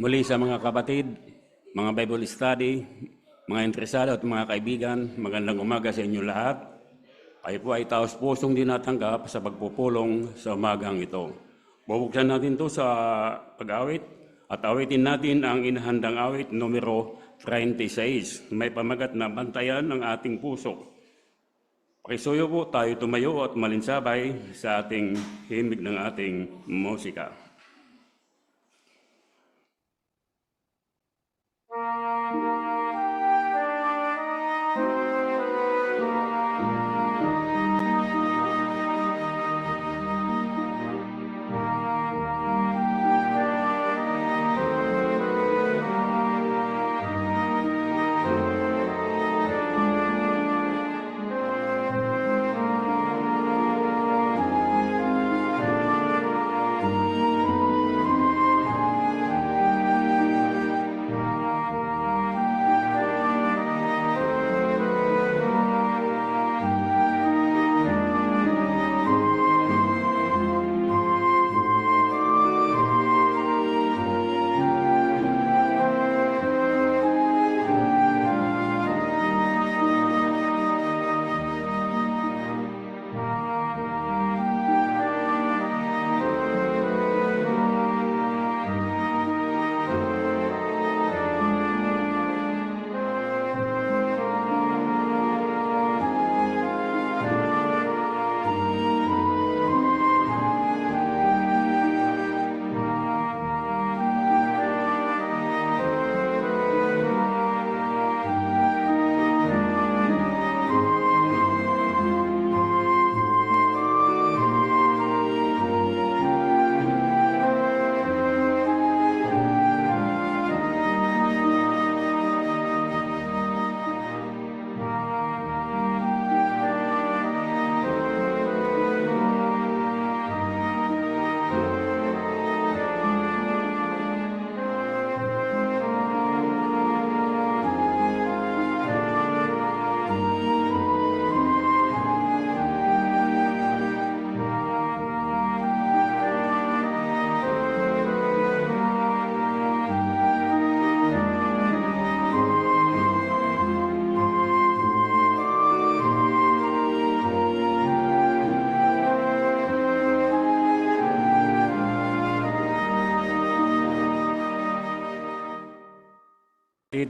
Muli sa mga kapatid, mga Bible study, mga interesado at mga kaibigan, magandang umaga sa inyo lahat. Kayo po ay taos-pusong dinatanggap sa pagpupulong sa umagang ito. Bubuksan natin ito sa pag-awit at awitin natin ang inahandang awit numero 36. May pamagat na bantayan ng ating puso. Pakisuyo po tayo tumayo at malinsabay sa ating himig ng ating musika.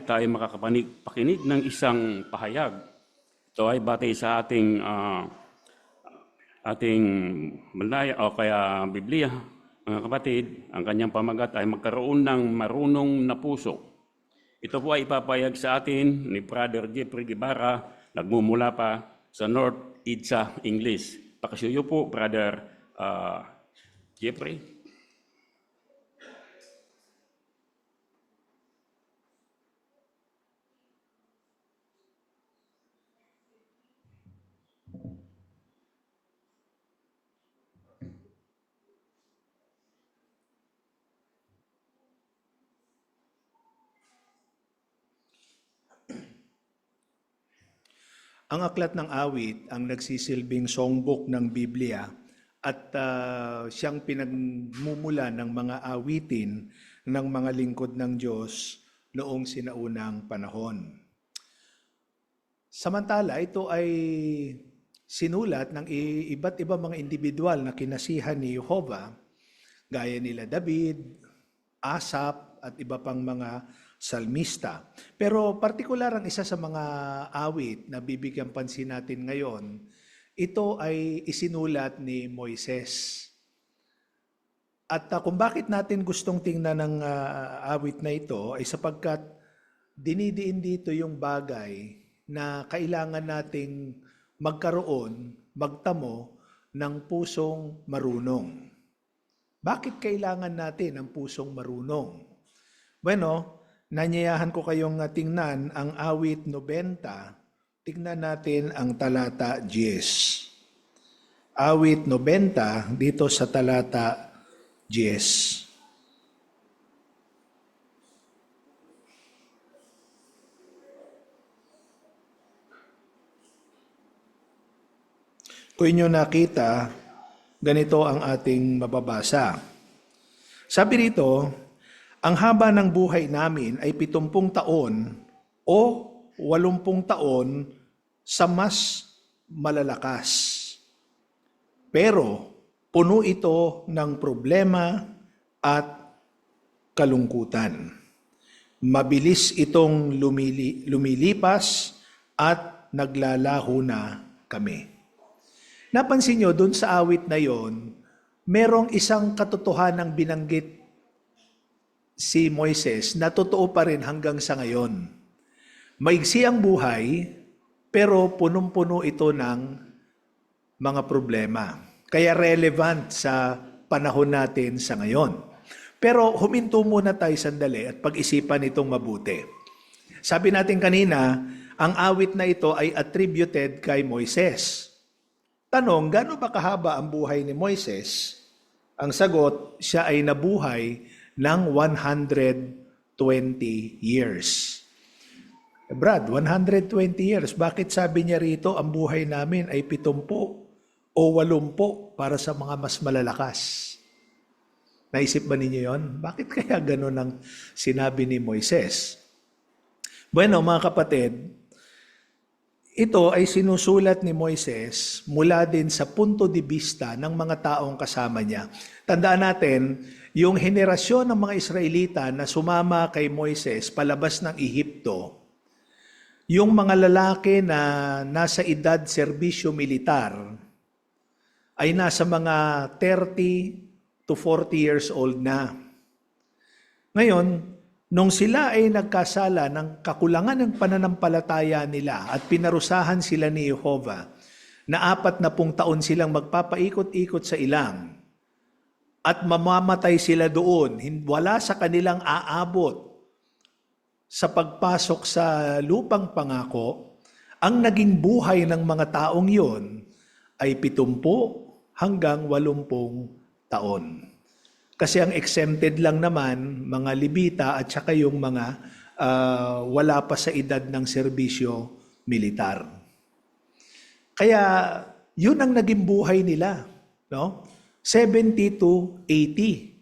Tayo makakapakinig ng isang pahayag. Ito ay batay sa ating Malaya o kaya Biblia. Mga kapatid, ang kanyang pamagat ay magkaroon ng marunong na puso. Ito po ay ipapahayag sa atin ni Brother Jeffrey Guevara, nagmumula pa sa North Itza, English. Pakisuyo po, Brother Jeffrey. Ang aklat ng awit ang nagsisilbing songbook ng Biblia at siyang pinagmumula ng mga awitin ng mga lingkod ng Diyos noong sinaunang panahon. Samantala, ito ay sinulat ng iba't ibang mga individual na kinasihan ni Jehovah, gaya nila David, Asap, at iba pang mga salmista. Pero partikular ang isa sa mga awit na bibigyan pansin natin ngayon, ito ay isinulat ni Moises. At kung bakit natin gustong tingnan ng awit na ito ay sapagkat dinidiin dito yung bagay na kailangan nating magkaroon, magtamo ng pusong marunong. Bakit kailangan natin ang pusong marunong? Bueno, nanyayahan ko kayong tingnan ang awit 90. Tingnan natin ang talata 10. Awit 90 dito sa talata 10. Kung inyo nakita, ganito ang ating mababasa. Sabi rito, ang haba ng buhay namin ay 70 taon o 80 taon sa mas malalakas. Pero puno ito ng problema at kalungkutan. Mabilis itong lumilipas at naglalaho na kami. Napansin nyo, dun sa awit na yon, merong isang katotohanang binanggit si Moises na totoo pa rin hanggang sa ngayon. Maigsi ang buhay, pero punong-puno ito ng mga problema. Kaya relevant sa panahon natin sa ngayon. Pero huminto muna tayo sandali at pag-isipan itong mabuti. Sabi natin kanina, ang awit na ito ay attributed kay Moises. Tanong, gaano ba kahaba ang buhay ni Moises? Ang sagot, siya ay nabuhay ng 120 years. Brad, 120 years. Bakit sabi niya rito, ang buhay namin ay 70 o 80 para sa mga mas malalakas? Naisip ba ninyo yon? Bakit kaya gano'n ang sinabi ni Moises? Bueno, mga kapatid, ito ay sinusulat ni Moises mula din sa punto de vista ng mga taong kasama niya. Tandaan natin, yung henerasyon ng mga Israelita na sumama kay Moises palabas ng Ehipto, yung mga lalaki na nasa edad serbisyo militar ay nasa mga 30 to 40 years old na. Ngayon, nung sila ay nagkasala ng kakulangan ng pananampalataya nila at pinarusahan sila ni Jehovah, na 40 taon silang magpapaikot-ikot sa ilang at mamamatay sila doon, wala sa kanilang aabot sa pagpasok sa lupang pangako, ang naging buhay ng mga taong yon ay 70 hanggang 80 taon. Kasi ang exempted lang naman, mga Levita at saka yung mga wala pa sa edad ng serbisyo militar. Kaya yun ang naging buhay nila, no? 70 to 80.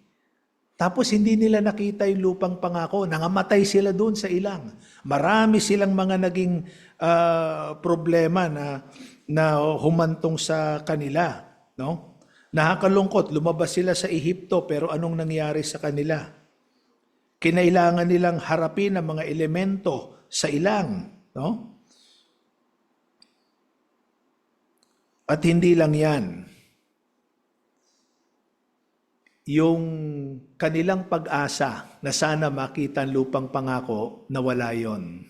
Tapos hindi nila nakita yung lupang pangako, nangamatay sila doon sa ilang. Marami silang mga naging problema na humantong sa kanila, no? Nakakalungkot, lumabas sila sa Ehipto pero anong nangyari sa kanila? Kinailangan nilang harapin ang mga elemento sa ilang, no? At hindi lang 'yan. Yung kanilang pag-asa na sana makita ang lupang pangako, nawala yon.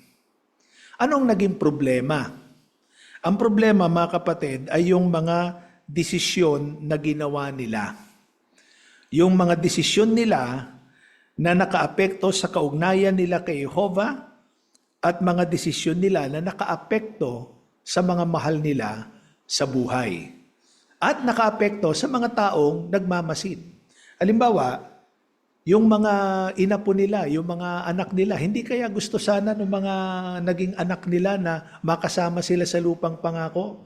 Anong naging problema? Ang problema, mga kapatid, ay yung mga desisyon na ginawa nila. Yung mga desisyon nila na nakaapekto sa kaugnayan nila kay Jehovah at mga desisyon nila na nakaapekto sa mga mahal nila sa buhay. At nakaapekto sa mga taong nagmamasid. Halimbawa, yung mga inapo nila, yung mga anak nila, hindi kaya gusto sana ng mga naging anak nila na makasama sila sa lupang pangako?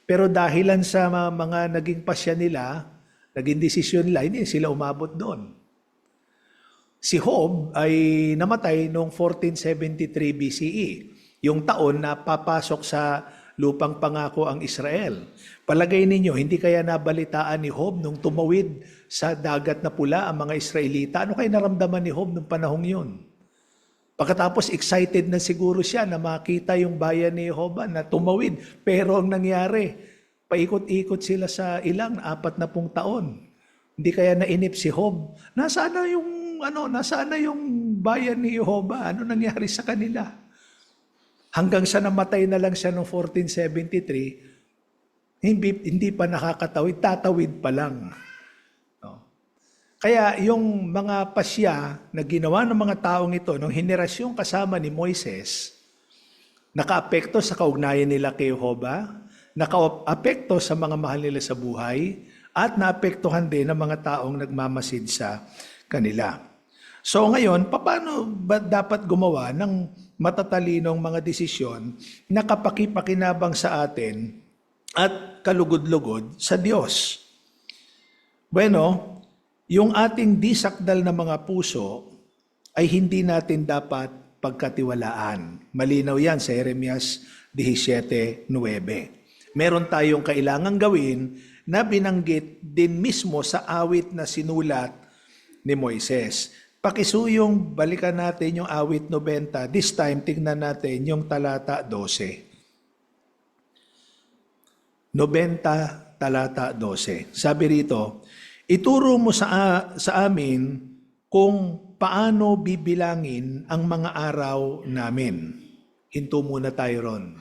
Pero dahilan sa mga naging pasya nila, naging desisyon nila, hindi sila umabot doon. Si Job ay namatay noong 1473 BCE, yung taon na papasok sa lupang pangako ang Israel. Palagay ninyo, hindi kaya nabalitaan ni Job nung tumawid sa dagat na pula ang mga Israelita? Ano kaya naramdaman ni Job nung panahong yun? Pagkatapos excited na siguro siya na makita yung bayan ni Jehovah na tumawid. Pero ang nangyari, paikot-ikot sila sa ilang 40 taon. Hindi kaya nainip si Job. Nasaan na yung bayan ni Jehovah? Ano nangyari sa kanila? Hanggang sa namatay na lang siya noong 1473, hindi pa nakakatawid, tatawid pa lang. No? Kaya yung mga pasya na ginawa ng mga taong ito, nung henerasyong kasama ni Moises, nakaapekto sa kaugnayan nila kay Jehovah, nakaapekto sa mga mahal nila sa buhay, at naapektuhan din ng mga taong nagmamasid sa kanila. So ngayon, paano ba dapat gumawa ng matatalinong mga desisyon na kapakipakinabang sa atin at kalugod-lugod sa Diyos? Bueno, yung ating disakdal na mga puso ay hindi natin dapat pagkatiwalaan. Malinaw yan sa Jeremias 17:9. Meron tayong kailangang gawin na binanggit din mismo sa awit na sinulat ni Moises. Pakisuyong balikan natin yung awit 90. This time, tignan natin yung talata 12. 90, talata 12. Sabi rito, ituro mo sa amin kung paano bibilangin ang mga araw namin. Hinto muna tayo ron.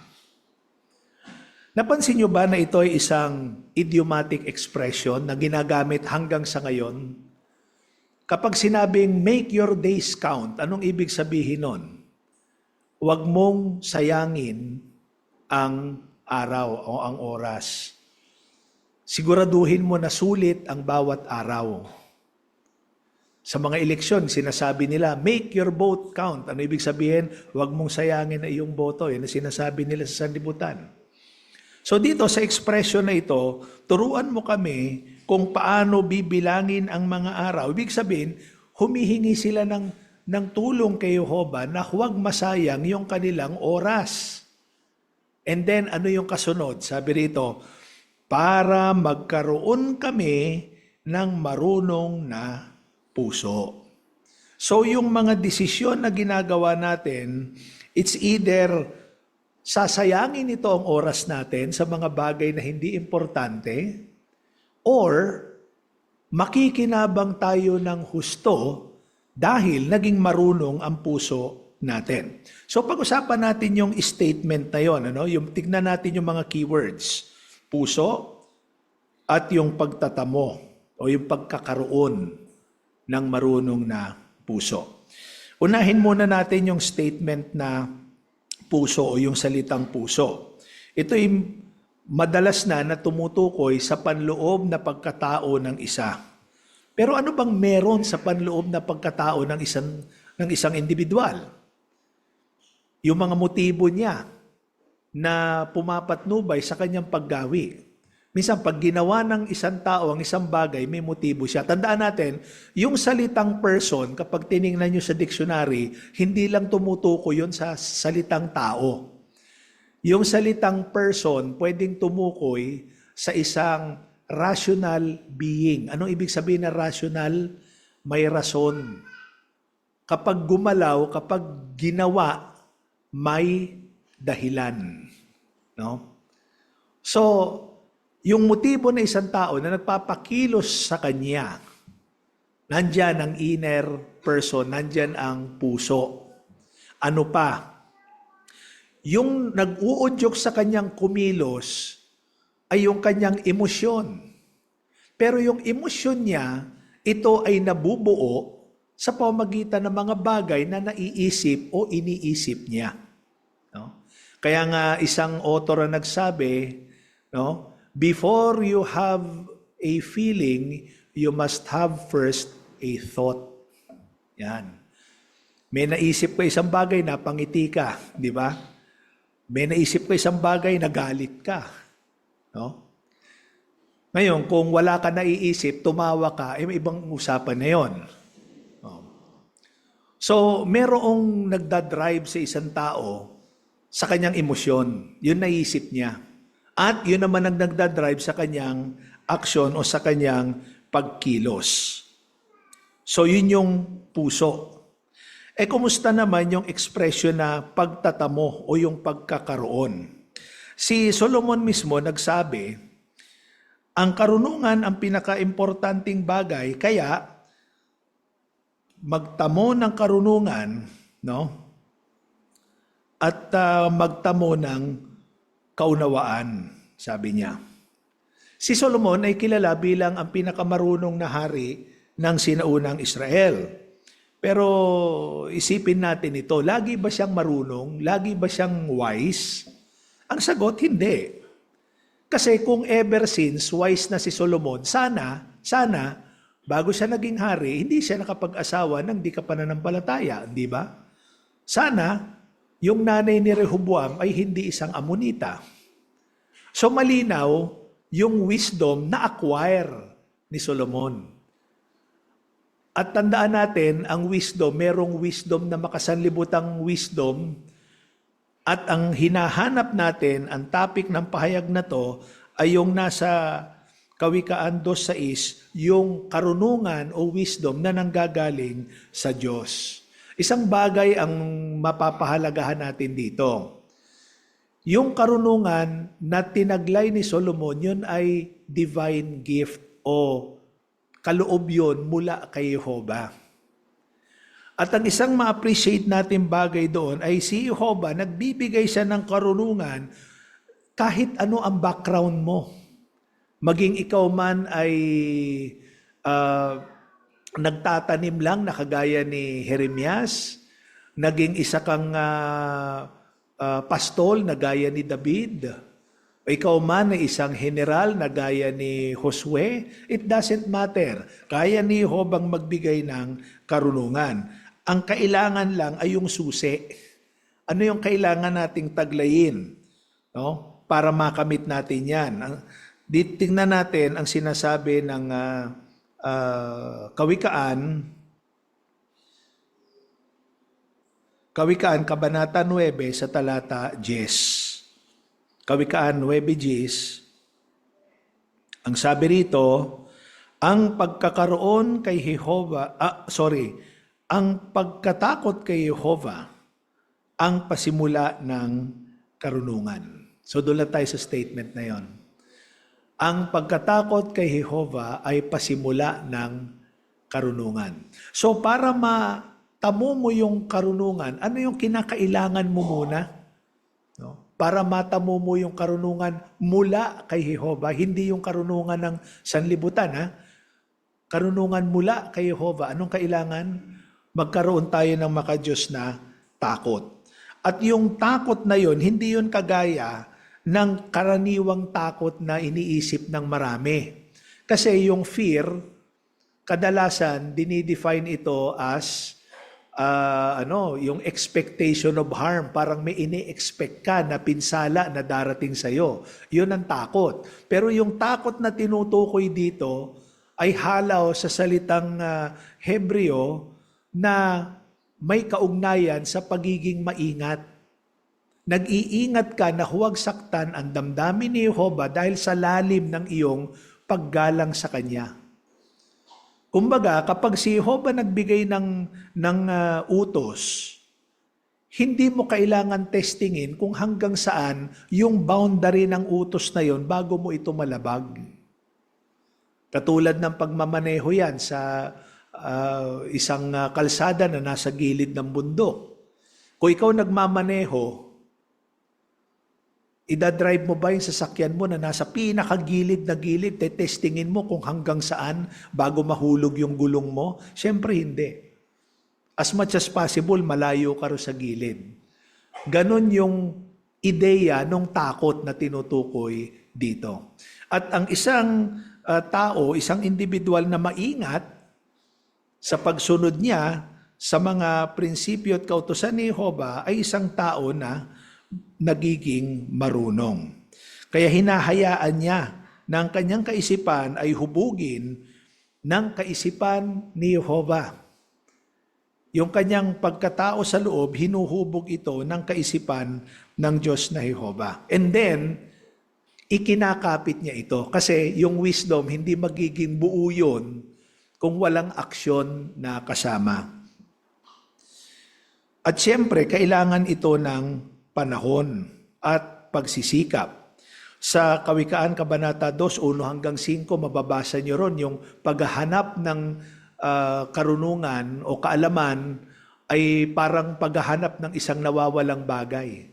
Napansin nyo ba na ito ay isang idiomatic expression na ginagamit hanggang sa ngayon? Kapag sinabing make your days count, anong ibig sabihin nun? Huwag mong sayangin ang araw o ang oras. Siguraduhin mo na sulit ang bawat araw. Sa mga eleksyon, sinasabi nila, make your vote count. Ano ibig sabihin? Huwag mong sayangin na iyong boto. Yan ang sinasabi nila sa sanlibutan. So dito sa expression na ito, turuan mo kami kung paano bibilangin ang mga araw. Ibig sabihin, humihingi sila ng tulong kay Jehovah na huwag masayang yung kanilang oras. And then, ano yung kasunod? Sabi rito, para magkaroon kami ng marunong na puso. So yung mga desisyon na ginagawa natin, it's either sasayangin ito ang oras natin sa mga bagay na hindi importante, or makikinabang tayo ng husto dahil naging marunong ang puso natin. So pag-usapan natin yung statement na yon, yung tignan natin yung mga keywords. Puso at yung pagtatamo o yung pagkakaroon ng marunong na puso. Unahin muna natin yung statement na puso o yung salitang puso. Ito ay madalas na tumutukoy sa panloob na pagkatao ng isa. Pero ano bang meron sa panloob na pagkatao ng isang individual? Yung mga motibo niya na pumapatnubay sa kanyang paggawi. Minsan, pag ginawa ng isang tao ang isang bagay, may motibo siya. Tandaan natin, yung salitang person, kapag tiningnan nyo sa dictionary, hindi lang tumutukoy yun sa salitang tao. Yung salitang person, pwedeng tumukoy sa isang rational being. Anong ibig sabihin na rational? May rason. Kapag gumalaw, kapag ginawa, may dahilan. No? So, yung motibo ng isang tao na nagpapakilos sa kanya, nandyan ang inner person, nandyan ang puso. Ano pa? Yung nag-uudyok sa kanyang kumilos ay yung kanyang emosyon. Pero yung emosyon niya, ito ay nabubuo sa pamamagitan ng mga bagay na naiisip o iniisip niya. No? Kaya nga isang author na nagsabi, no, before you have a feeling, you must have first a thought. Yan. May naisip ko isang bagay, napangiti ka, di ba? May naisip ko isang bagay, nagalit ka. No? Ngayon, kung wala ka naiisip, tumawa ka, may ibang usapan na yon. No? So, merong nagdadrive sa isang tao sa kanyang emosyon. Yun naisip niya. At yun naman ang nagdadrive sa kanyang aksyon o sa kanyang pagkilos. So yun yung puso. Kumusta naman yung expression na pagtatamo o yung pagkakaroon? Si Solomon mismo nagsabi, ang karunungan ang pinaka-importanting bagay, kaya magtamo ng karunungan, no? At magtamo ng kaunawaan, sabi niya. Si Solomon ay kilala bilang ang pinakamarunong na hari ng sinaunang Israel. Pero isipin natin ito, lagi ba siyang marunong? Lagi ba siyang wise? Ang sagot, hindi. Kasi kung ever since wise na si Solomon, sana, bago siya naging hari, hindi siya nakapag-asawa ng di kapananampalataya, di ba? Sana, yung nanay ni Rehoboam ay hindi isang Amonita. So malinaw yung wisdom na acquire ni Solomon. At tandaan natin, ang wisdom, merong wisdom na makasanlibutang wisdom. At ang hinahanap natin, ang topic ng pahayag na to, ay yung nasa Kawikaan 2:6, yung karunungan o wisdom na nanggagaling sa Diyos. Isang bagay ang mapapahalagahan natin dito. Yung karunungan na tinaglay ni Solomon, yun ay divine gift o kaloob yun mula kay Jehovah. At ang isang ma-appreciate natin bagay doon ay si Jehovah, nagbibigay siya ng karunungan kahit ano ang background mo. Maging ikaw man ay nagtatanim lang na kagaya ni Jeremias, naging isa kang pastol na gaya ni David, o ikaw man ay isang general na gaya ni Josue, it doesn't matter. Kaya ni Jehovah magbigay ng karunungan. Ang kailangan lang ay yung susi. Ano yung kailangan nating taglayin? No? Para makamit natin yan. Tingnan natin ang sinasabi ng Kawikaan, Kabanata 9 sa talata 10. Kawikaan 9:10. Ang sabi rito, ang pagkakaroon kay Jehovah, ang pagkatakot kay Jehovah, ang pasimula ng karunungan. So doon lang tayo sa statement na yon. Ang pagkatakot kay Jehovah ay pasimula ng karunungan. So para matamo mo yung karunungan, ano yung kinakailangan mo muna? No? Para matamo mo yung karunungan mula kay Jehovah, hindi yung karunungan ng sanlibutan. Ha? Karunungan mula kay Jehovah. Anong kailangan? Magkaroon tayo ng makadiyos na takot. At yung takot na yon, hindi yun kagaya ng karaniwang takot na iniisip ng marami. Kasi yung fear, kadalasan dinidefine ito as yung expectation of harm. Parang may ini-expect ka na pinsala na darating sa'yo. Yun ang takot. Pero yung takot na tinutukoy dito ay halaw sa salitang Hebreo na may kaugnayan sa pagiging maingat. Nag-iingat ka na huwag saktan ang damdamin ni Jehovah dahil sa lalim ng iyong paggalang sa Kanya. Kumbaga, kapag si Jehovah nagbigay ng utos, hindi mo kailangan testingin kung hanggang saan yung boundary ng utos na yon bago mo ito malabag. Katulad ng pagmamaneho yan sa isang kalsada na nasa gilid ng bundok. Kung ikaw nagmamaneho, idadrive mo ba yung sasakyan mo na nasa pinakagilid na gilid, testingin mo kung hanggang saan bago mahulog yung gulong mo? Siyempre hindi. As much as possible, malayo ka rin sa gilid. Ganon yung ideya ng takot na tinutukoy dito. At ang isang tao, isang individual na maingat sa pagsunod niya sa mga prinsipyo at kautusan ni Jehovah ay isang tao na nagiging marunong. Kaya hinahayaan niya na ang kanyang kaisipan ay hubugin ng kaisipan ni Jehovah. Yung kanyang pagkatao sa loob, hinuhubog ito ng kaisipan ng Diyos na Jehovah. And then, ikinakapit niya ito. Kasi yung wisdom, hindi magiging buo yun kung walang aksyon na kasama. At siyempre, kailangan ito ng panahon at pagsisikap. Sa Kawikaan Kabanata 2, 1-5, mababasa niyo ron yung paghahanap ng karunungan o kaalaman ay parang paghahanap ng isang nawawalang bagay.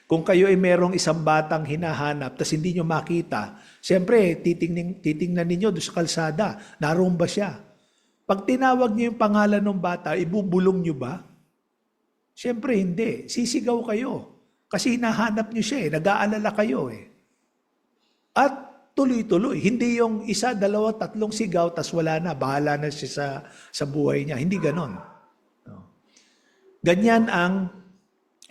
Kung kayo ay merong isang batang hinahanap tapos hindi nyo makita, siyempre titingnan ninyo doon sa kalsada, naroon ba siya? Pag tinawag niyo yung pangalan ng bata, ibubulong nyo ba? Siyempre hindi. Sisigaw kayo. Kasi hinahanap nyo siya nag-aalala kayo At tuloy-tuloy. Hindi yung 1, 2, 3 sigaw, tas wala na, bahala na siya sa buhay niya. Hindi ganon. Ganyan ang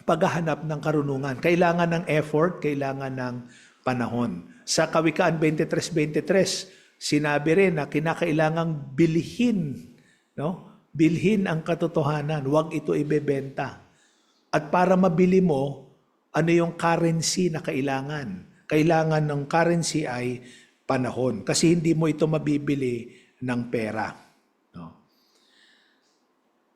paghahanap ng karunungan. Kailangan ng effort, kailangan ng panahon. Sa Kawikaan 23:23, sinabi rin na kinakailangang bilhin No? Bilhin ang katotohanan, huwag ito ibebenta. At para mabili mo, ano yung currency na kailangan? Kailangan ng currency ay panahon. Kasi hindi mo ito mabibili ng pera. No?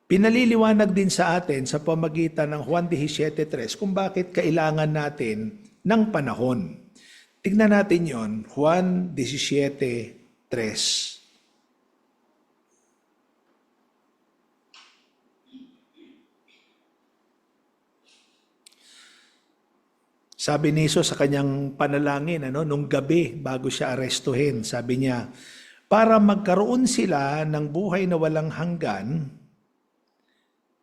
Pinaliliwanag din sa atin sa pamagitan ng Juan 17:3 kung bakit kailangan natin ng panahon. Tignan natin yon, Juan 17:3. Sabi ni Jesus sa kanyang panalangin, nung gabi bago siya arestuhin, sabi niya, para magkaroon sila ng buhay na walang hanggan,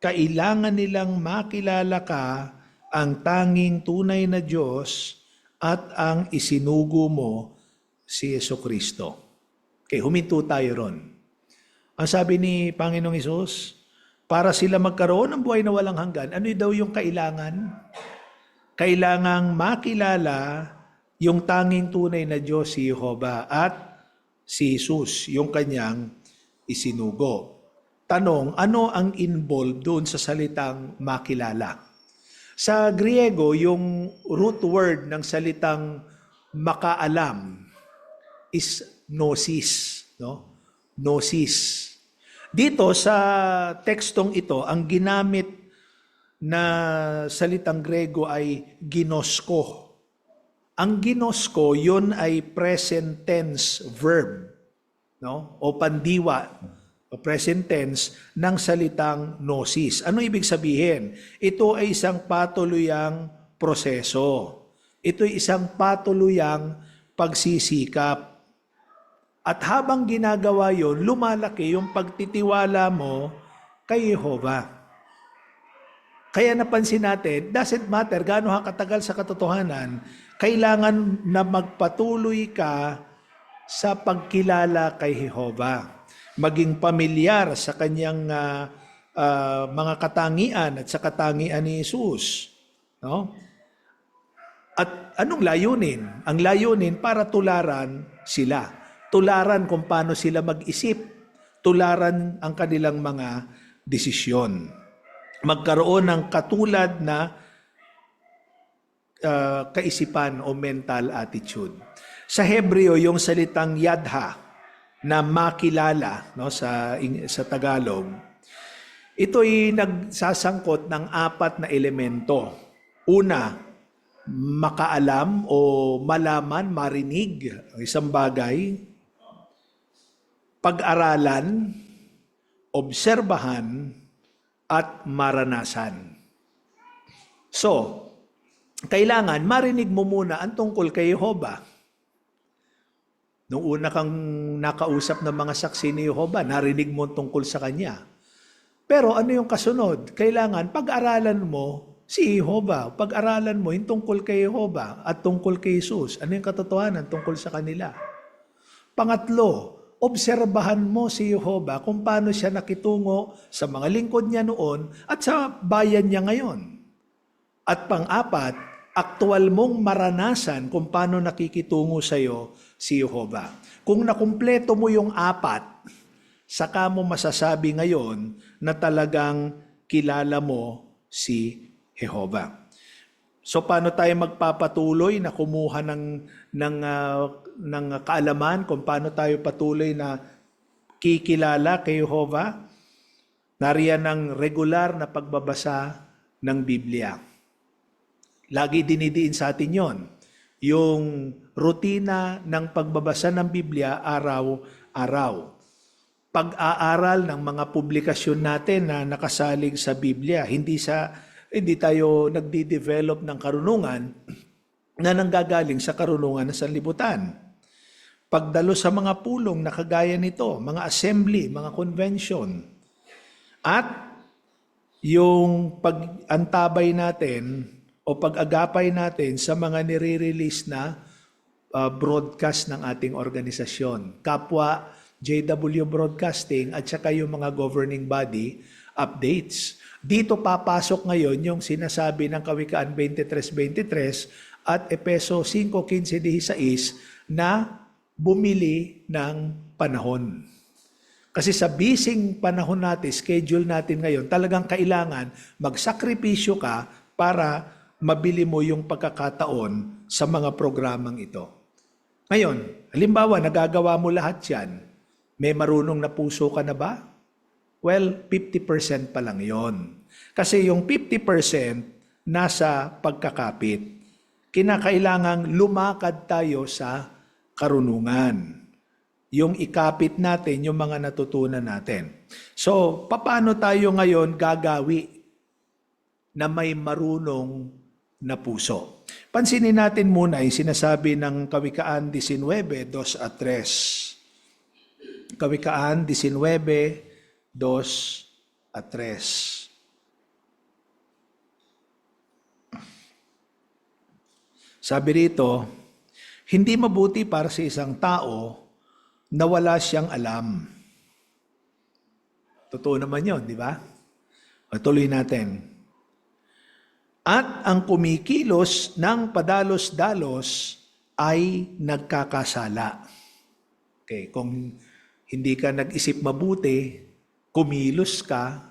kailangan nilang makilala ka ang tanging tunay na Diyos at ang isinugo mo si Jesucristo. Okay, huminto tayo ron. Ang sabi ni Panginoong Hesus, para sila magkaroon ng buhay na walang hanggan, ano daw yung kailangan? Kailangang makilala yung tanging tunay na Diyos si Jehovah at si Jesus, yung kanyang isinugo. Tanong, ano ang involved doon sa salitang makilala? Sa Griego, yung root word ng salitang makaalam is gnosis, no? Gnosis. Dito sa tekstong ito, ang ginamit na salitang Grego ay ginosko. Ang ginosko, yun ay present tense verb, no? O pandiwa, o present tense ng salitang gnosis. Ano ibig sabihin? Ito ay isang patuluyang proseso. Ito ay isang patuluyang pagsisikap. At habang ginagawa yon, lumalaki yung pagtitiwala mo kay Jehovah. Kaya napansin natin, doesn't matter gaano katagal sa katotohanan, kailangan na magpatuloy ka sa pagkilala kay Jehovah. Maging pamilyar sa kanyang mga katangian at sa katangian ni Jesus. No? At anong layunin? Ang layunin para tularan sila. Tularan kung paano sila mag-isip. Tularan ang kanilang mga desisyon. Magkaroon ng katulad na kaisipan o mental attitude. Sa Hebreo, yung salitang yadha na makilala, no, sa Tagalog, ito ay nagsasangkot ng 4 na elemento. Una, makaalam o malaman, marinig, isang bagay. Pag-aralan, obserbahan, at maranasan. So, kailangan marinig mo muna ang tungkol kay Jehovah. Nung una kang nakausap ng mga saksi ni Jehovah, narinig mo tungkol sa Kanya. Pero ano yung kasunod? Kailangan pag-aralan mo si Jehovah. Pag-aralan mo yung tungkol kay Jehovah at tungkol kay Jesus. Ano yung katotohanan tungkol sa kanila? Pangatlo, obserbahan mo si Jehovah kung paano siya nakitungo sa mga lingkod niya noon at sa bayan niya ngayon. At pang-apat, aktual mong maranasan kung paano nakikitungo sa iyo si Jehovah. Kung nakumpleto mo yung 4, saka mo masasabi ngayon na talagang kilala mo si Jehovah. So paano tayo magpapatuloy na kumuha ng kaalaman kung paano tayo patuloy na kikilala kay Jehovah? Nariyan ang regular na pagbabasa ng Biblia. Lagi dinidiin sa atin yon. Yung rutina ng pagbabasa ng Biblia araw-araw. Pag-aaral ng mga publikasyon natin na nakasalig sa Biblia, hindi tayo nagdi-develop ng karunungan na nanggagaling sa karunungan ng sanlibutan. Pagdalo sa mga pulong na kagaya nito, mga assembly, mga convention, at yung pag-antabay natin o pag-agapay natin sa mga nire-release na broadcast ng ating organisasyon. Kapwa JW Broadcasting at saka yung mga governing body updates. Dito papasok ngayon yung sinasabi ng Kawikaan 23:23 at Efeso 5:15-16 na bumili ng panahon. Kasi sa bising panahon natin, schedule natin ngayon, talagang kailangan magsakripisyo ka para mabili mo yung pagkakataon sa mga programang ito. Ngayon, halimbawa, nagagawa mo lahat yan. May marunong na puso ka na ba? Well, 50% pa lang yon. Kasi yung 50% nasa pagkakapit. Kinakailangang lumakad tayo sa karunungan. Yung ikapit natin, yung mga natutunan natin. So, paano tayo ngayon gagawi na may marunong na puso? Pansinin natin muna yung sinasabi ng Kawikaan 19, 2 at 3. Kawikaan 19, 2 at 3. Sabi rito, hindi mabuti para sa isang tao na wala siyang alam. Totoo naman yun, di ba? O, tuloy natin. At ang kumikilos ng padalos-dalos ay nagkakasala. Okay, kung hindi ka nag-isip mabuti, kumilos ka,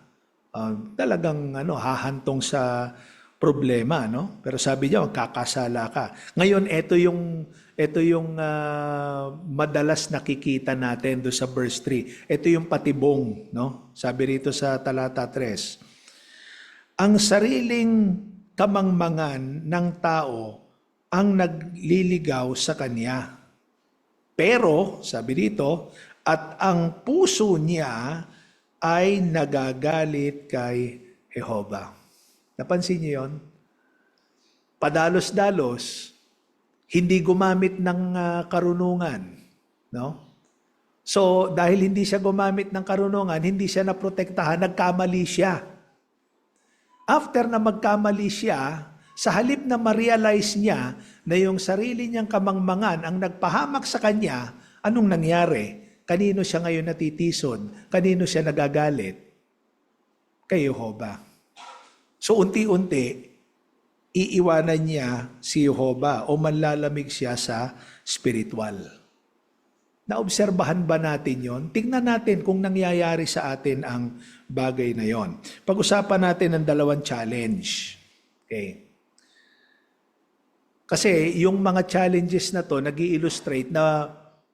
talagang hahantong sa problema, no? Pero sabi niya, kakasala ka. Ngayon, ito yung madalas nakikita natin do sa verse 3. Ito yung patibong, no? Sabi rito sa talata 3. Ang sariling kamangmangan ng tao ang nagliligaw sa kanya. Pero, sabi dito, at ang puso niya ay nagagalit kay Jehova. Napansin niyo yun? Padalos-dalos, hindi gumamit ng karunungan. No? So, dahil hindi siya gumamit ng karunungan, hindi siya naprotektahan, nagkamali siya. After na magkamali siya, sa halip na ma-realize niya na yung sarili niyang kamangmangan ang nagpahamak sa kanya, anong nangyari? Kanino siya ngayon natitison? Kanino siya nagagalit? Kay Jehova. So unti-unti, iiwanan niya si Jehova o manlalamig siya sa spiritual. Naobserbahan ba natin yon? Tingnan natin kung nangyayari sa atin ang bagay na yon. Pag-usapan natin ang dalawang challenge. Okay. Kasi yung mga challenges na to nag-i-illustrate na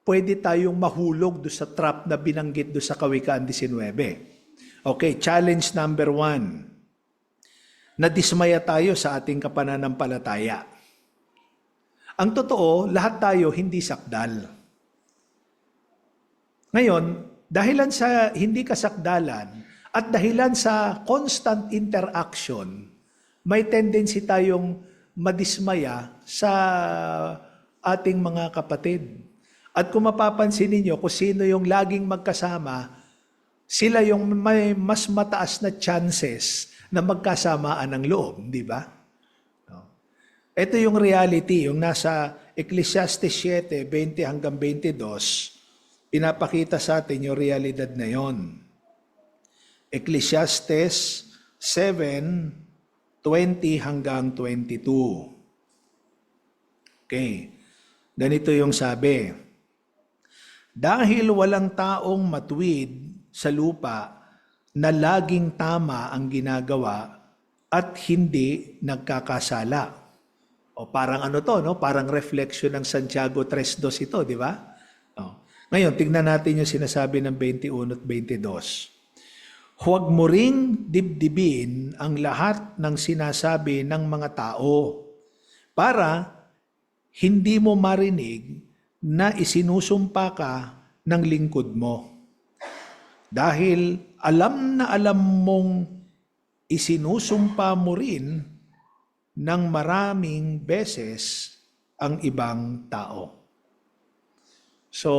pwede tayong mahulog do sa trap na binanggit do sa Kawikaan 19. Okay, challenge number 1. Nadismaya tayo sa ating kapananampalataya. Ang totoo, lahat tayo hindi sakdal. Ngayon, dahilan sa hindi kasakdalan at dahilan sa constant interaction, may tendency tayong madismaya sa ating mga kapatid. At kung mapapansin ninyo kung sino yung laging magkasama, sila yung may mas mataas na chances na magkasamaan ng loob, di ba? Ito yung reality, yung nasa Ecclesiastes 7, 20 hanggang 22, pinapakita sa atin yung realidad na yon. Ecclesiastes 7, 20 hanggang 22. Okay. Ganito yung sabi. Dahil walang taong matuwid sa lupa na laging tama ang ginagawa at hindi nagkakasala. O parang no? Parang reflection ng Santiago 3:2 ito, di ba? O. Ngayon, tignan natin yung sinasabi ng 21 at 22. Huwag mo ring dibdibin ang lahat ng sinasabi ng mga tao para hindi mo marinig na isinusumpa ka ng lingkod mo. Dahil alam na alam mong isinusumpa mo rin ng maraming beses ang ibang tao. So,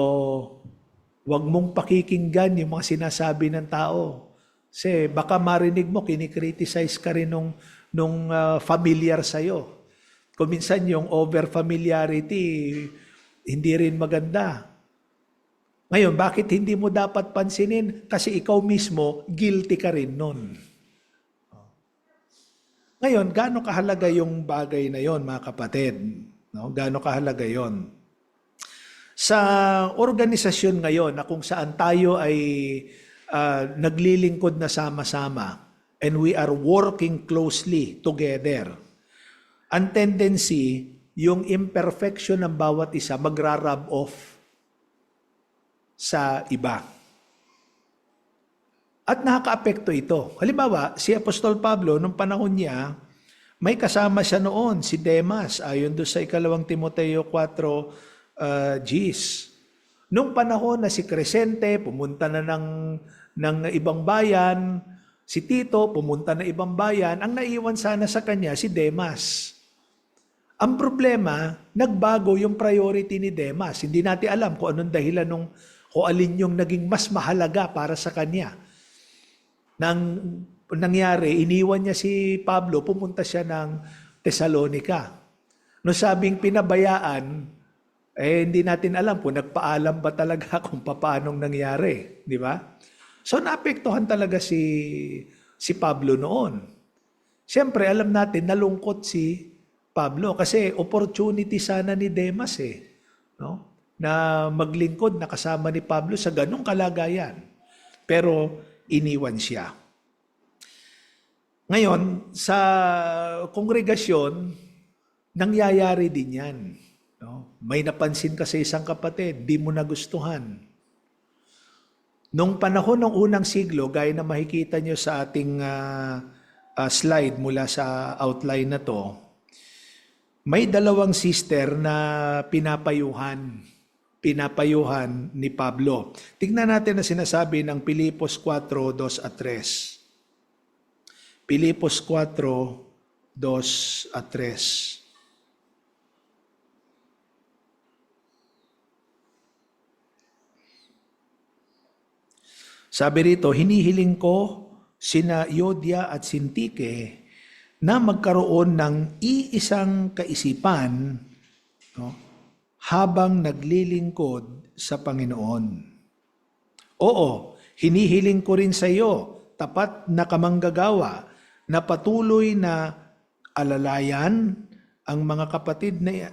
wag mong pakikinggan yung mga sinasabi ng tao. Kasi baka marinig mo, kinikriticize ka rin nung familiar sa'yo. Kung minsan yung over-familiarity, hindi rin maganda. Ngayon, bakit hindi mo dapat pansinin? Kasi ikaw mismo, guilty ka rin nun. Ngayon, gaano kahalaga yung bagay na yon, mga kapatid? No? Gaano kahalaga yon? Sa organisasyon ngayon na kung saan tayo ay naglilingkod na sama-sama and we are working closely together, ang tendency, yung imperfection ng bawat isa magra-rub off sa iba. At nakakaapekto ito. Halimbawa, si Apostol Pablo, nung panahon niya, may kasama siya noon, si Demas, ayon doon sa 2 Timoteo 4, Gs. Nung panahon na si Crescente, pumunta na ng ibang bayan, si Tito, pumunta na ibang bayan, ang naiwan sana sa kanya si Demas. Ang problema, nagbago yung priority ni Demas. Hindi natin alam kung anong dahilan kung alin yung naging mas mahalaga para sa kanya. Nang nangyari, iniwan niya si Pablo, pumunta siya ng Thessalonica. No sabing pinabayaan, hindi natin alam kung nagpaalam ba talaga kung paanong nangyari. Di ba? So naapektuhan talaga si Pablo noon. Siyempre, alam natin, nalungkot si Pablo kasi opportunity sana ni Demas no? Na maglingkod na kasama ni Pablo sa ganung kalagayan. Pero iniwan siya. Ngayon, sa kongregasyon, nangyayari din yan. No? May napansin ka sa isang kapatid, di mo nagustuhan. Nung panahon ng unang siglo, gaya na makikita nyo sa ating slide mula sa outline na to, may dalawang sister na pinapayuhan ni Pablo. Tingnan natin na sinasabi ng Pilipos 4:2 at 3. Pilipos 4:2 at 3. Sabi rito, hinihiling ko sina Euodia at Sintike na magkaroon ng iisang kaisipan, no, habang naglilingkod sa Panginoon. Oo, hinihiling ko rin sa iyo, tapat na kamanggagawa, na patuloy na alalayan ang mga kapatid na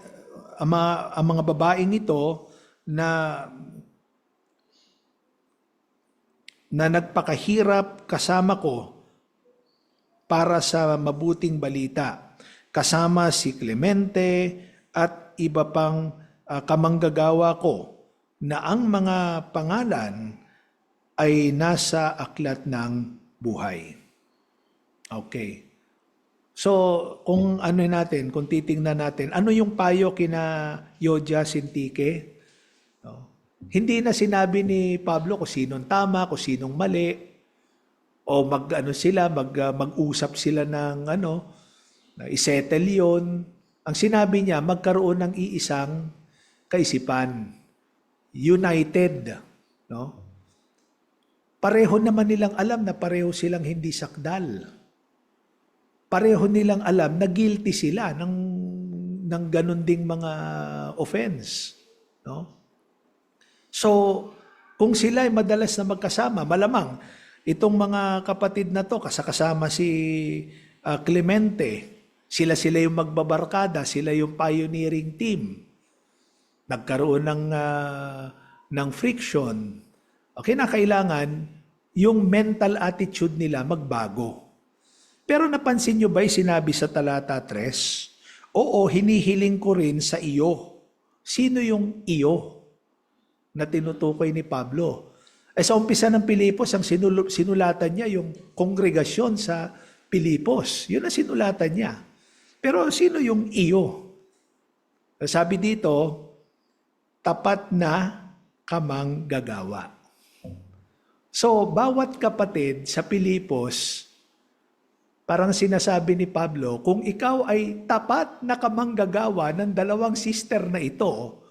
ang mga babaeng ito na nagpakahirap kasama ko para sa mabuting balita. Kasama si Clemente at iba pang kamanggagawa ko na ang mga pangalan ay nasa aklat ng buhay. Okay. So, kung kung titingnan natin, ano yung payo kina Euodia, Sintike? Hindi na sinabi ni Pablo kung sinong tama, kung sinong mali, o mag-usap sila ng isettle yun. Ang sinabi niya, magkaroon ng iisang kaisipan. United. No? Pareho naman nilang alam na pareho silang hindi sakdal. Pareho nilang alam na guilty sila ng ganun ding mga offense. No? So, kung sila ay madalas na magkasama, malamang itong mga kapatid na to, kasama si Clemente, sila yung magbabarkada, sila yung pioneering team. Nagkaroon ng friction. Okay, na kailangan yung mental attitude nila magbago. Pero napansin nyo ba'y sinabi sa talata 3? Oo, hinihiling ko rin sa iyo. Sino yung iyo na tinutukoy ni Pablo? Sa umpisa ng Pilipos, ang sinulatan niya yung kongregasyon sa Pilipos. Yun ang sinulatan niya. Pero sino yung iyo? Sabi dito, tapat na kamanggagawa. So, bawat kapatid sa Pilipos, parang sinasabi ni Pablo, kung ikaw ay tapat na kamanggagawa ng dalawang sister na ito,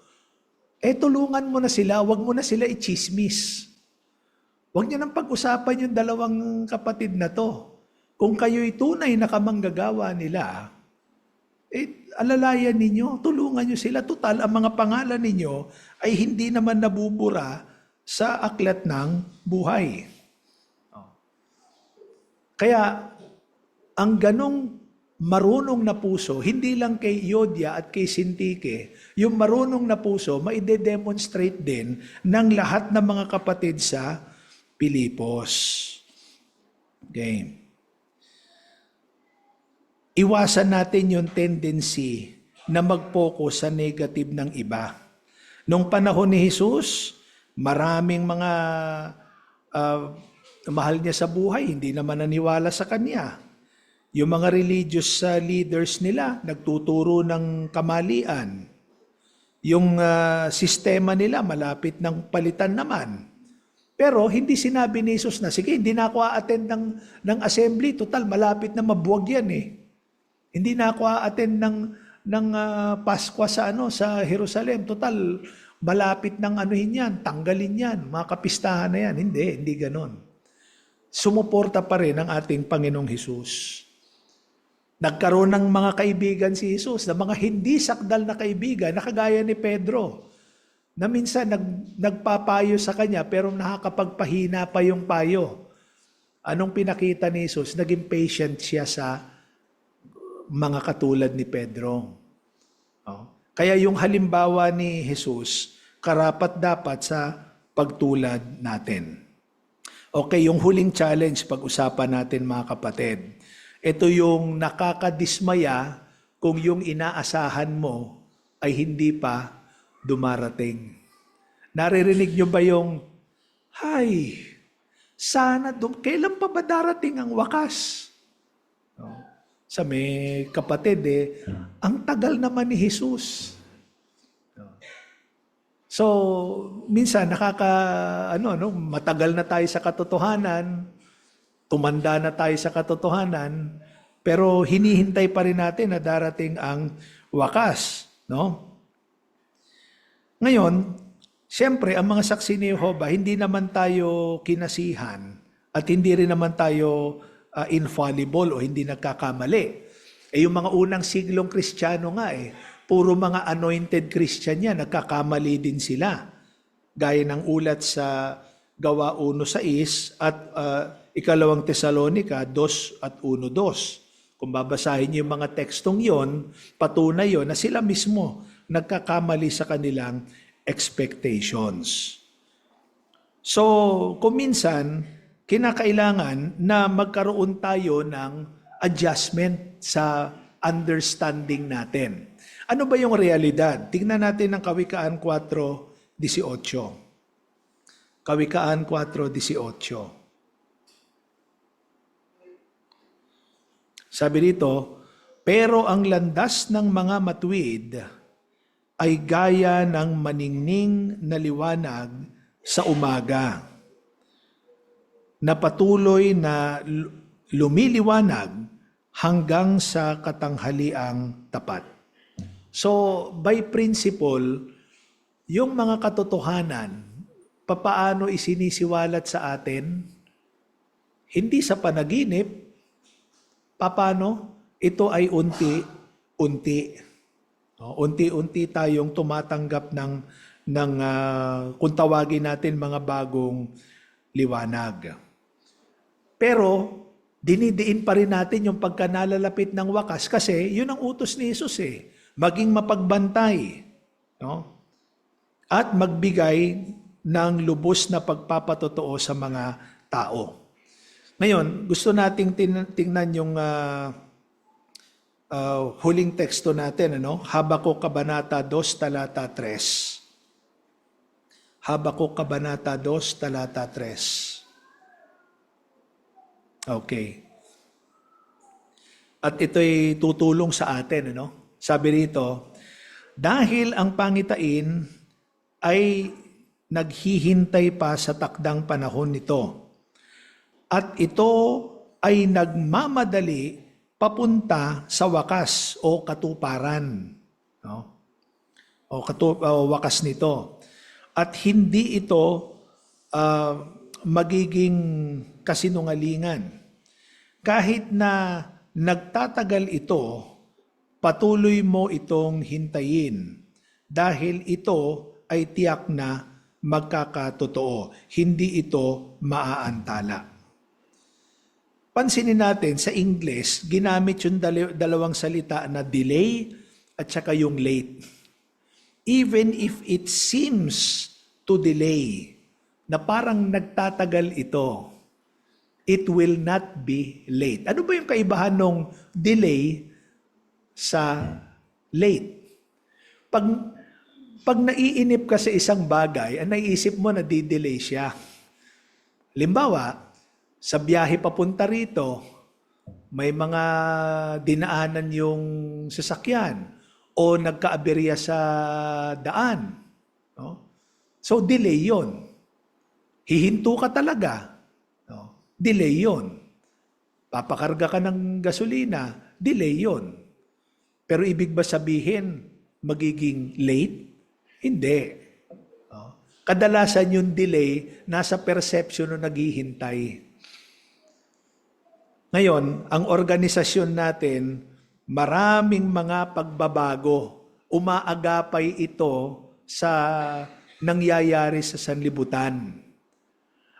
tulungan mo na sila, wag mo na sila i-chismis. Huwag niyo nang pag-usapan yung dalawang kapatid na to. Kung kayo'y tunay na kamanggagawa nila, alalayan ninyo, tulungan niyo sila. Total, ang mga pangalan ninyo ay hindi naman nabubura sa aklat ng buhay. Kaya, ang ganong marunong na puso, hindi lang kay Yodia at kay Sintike, yung marunong na puso, maide-demonstrate din ng lahat ng mga kapatid sa Pilipos. Okay. Iwasan natin yung tendency na mag-focus sa negative ng iba. Nung panahon ni Jesus, maraming mga mahal niya sa buhay, hindi naman naniwala sa kanya. Yung mga religious leaders nila, nagtuturo ng kamalian. Yung sistema nila, malapit ng palitan naman. Pero hindi sinabi ni Jesus na, sige, hindi na ako a-attend ng assembly. Total, malapit na mabuwag yan eh. Hindi na ako a-attend ng Pasko sa Jerusalem. Total, malapit ng yan, tanggalin yan, mga kapistahan na yan. Hindi ganon. Sumuporta pa rin ang ating Panginoong Hesus. Nagkaroon ng mga kaibigan si Jesus, na mga hindi sakdal na kaibigan, na kagaya ni Pedro, na minsan nagpapayo sa kanya, pero nakakapagpahina pa yung payo. Anong pinakita ni Jesus? Naging patient siya sa mga katulad ni Pedro. Kaya yung halimbawa ni Jesus, karapat-dapat sa pagtulad natin. Okay, yung huling challenge pag-usapan natin mga kapatid. Ito yung nakakadismaya kung yung inaasahan mo ay hindi pa dumarating. Naririnig nyo ba yung, sana kailan pa ba darating ang wakas? Sa may kapatid ang tagal naman ni Jesus. So, minsan matagal na tayo sa katotohanan, tumanda na tayo sa katotohanan, pero hinihintay pa rin natin na darating ang wakas, no? Ngayon, siyempre, ang mga saksi ni Jehovah, hindi naman tayo kinasihan at hindi rin naman tayo infallible o hindi nagkakamali. Yung mga unang siglong Kristiyano nga puro mga anointed Christian yan, nagkakamali din sila. Gaya ng ulat sa Gawa 1:6 at 2 Tesalonica 2 at 1:2. Kung babasahin niyo yung mga tekstong yon, patunay yon na sila mismo nagkakamali sa kanilang expectations. So, kung minsan, kinakailangan na magkaroon tayo ng adjustment sa understanding natin. Ano ba yung realidad? Tingnan natin ang Kawikaan 4:18. Kawikaan 4:18. Sabi dito, pero ang landas ng mga matuwid ay gaya ng maningning na liwanag sa umaga, na patuloy na lumiliwanag hanggang sa katanghaliang tapat. So, by principle, yung mga katotohanan, papaano isinisiwalat sa atin, hindi sa panaginip, paano ito ay unti-unti. Unti-unti tayong tumatanggap ng kung tawagin natin mga bagong liwanag. Pero, dinidiin pa rin natin yung pagkanalalapit ng wakas kasi yun ang utos ni Jesus maging mapagbantay. No? At magbigay ng lubos na pagpapatotoo sa mga tao. Ngayon, gusto nating tingnan yung huling teksto natin, Habakuk Kabanata 2, talata 3. Habakuk Kabanata 2, talata 3. Okay. At ito'y tutulong sa atin, Sabi rito, dahil ang pangitain ay naghihintay pa sa takdang panahon nito, at ito ay nagmamadali papunta sa wakas o katuparan. Wakas nito. At hindi ito magiging kasinungalingan. Kahit na nagtatagal ito, patuloy mo itong hintayin. Dahil ito ay tiyak na magkakatotoo. Hindi ito maaantala. pansinin natin sa English, ginamit yung dalawang salita na delay at saka yung late. Even if it seems to delay, na parang nagtatagal ito, it will not be late. Ano ba yung kaibahan ng delay sa late? Pag naiinip ka sa isang bagay, ang naiisip mo na di-delay siya. Limbawa, sa biyahe papunta rito, may mga dinaanan yung sasakyan o nagkaaberya sa daan. No? So, delay yon. Hihinto ka talaga. No? Delay yon. Papakarga ka ng gasolina, delay yon. Pero ibig ba sabihin, magiging late? Hindi. No? Kadalasan yung delay, nasa perception ng naghihintay. Ngayon, ang organisasyon natin, maraming mga pagbabago. Umaagapay ito sa nangyayari sa sanlibutan.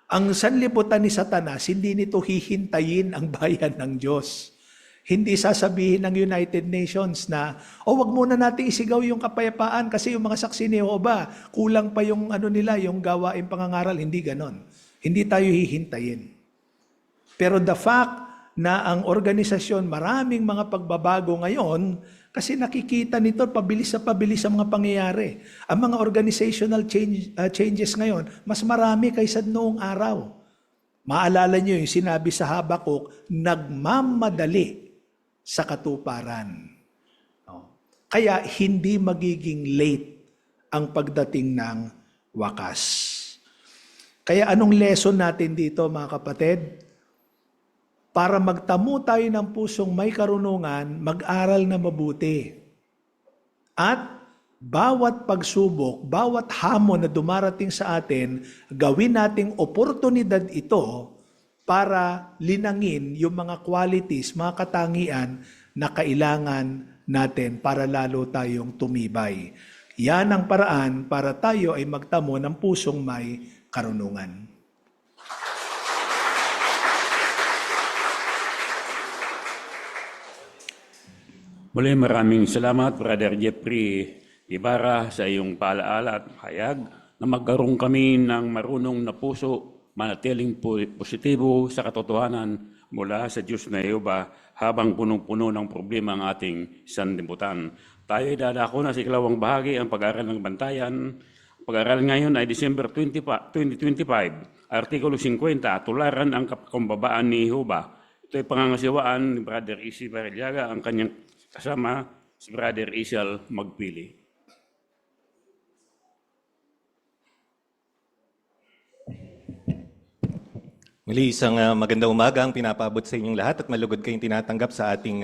Ang sanlibutan ni Satanas, hindi nito hihintayin ang bayan ng Diyos. Hindi sasabihin ng United Nations na, wag muna natin isigaw yung kapayapaan kasi yung mga saksi ni Jehovah, kulang pa yung nila, yung gawain pangangaral. Hindi ganon. Hindi tayo hihintayin. Pero the fact na ang organisasyon maraming mga pagbabago ngayon kasi nakikita nito pabilis ang mga pangyayari. Ang mga organizational changes ngayon, mas marami kaysa noong araw. Maalala niyo yung sinabi sa Habakuk, nagmamadali sa katuparan. No? Kaya hindi magiging late ang pagdating ng wakas. Kaya anong lesson natin dito mga kapatid? Para magtamo tayo ng pusong may karunungan, mag-aral na mabuti. At bawat pagsubok, bawat hamon na dumarating sa atin, gawin nating oportunidad ito para linangin yung mga qualities, mga katangian na kailangan natin para lalo tayong tumibay. Yan ang paraan para tayo ay magtamo ng pusong may karunungan. Muli maraming salamat, Brother Jeffrey Ibarra, sa iyong paalaala at hayag na magkaroon kami ng marunong na puso, manatiling positibo sa katotohanan mula sa Diyos na Jehovah habang punong-puno ng problema ang ating sanlibutan. Tayo ay dadako na sa ikalawang bahagi ang pag-aaral ng bantayan. Pag-aaral ngayon ay December 2025, Artikulo 50, tularan ang kakumbabaan ni Jehovah. Ito ay pangangasiwaan ni Brother Isi Bariliaga, ang kanyang kasama si Brother Isal Magpili. Muli, isang magandang umaga ang pinapaabot sa inyong lahat at malugod kayong tinatanggap sa ating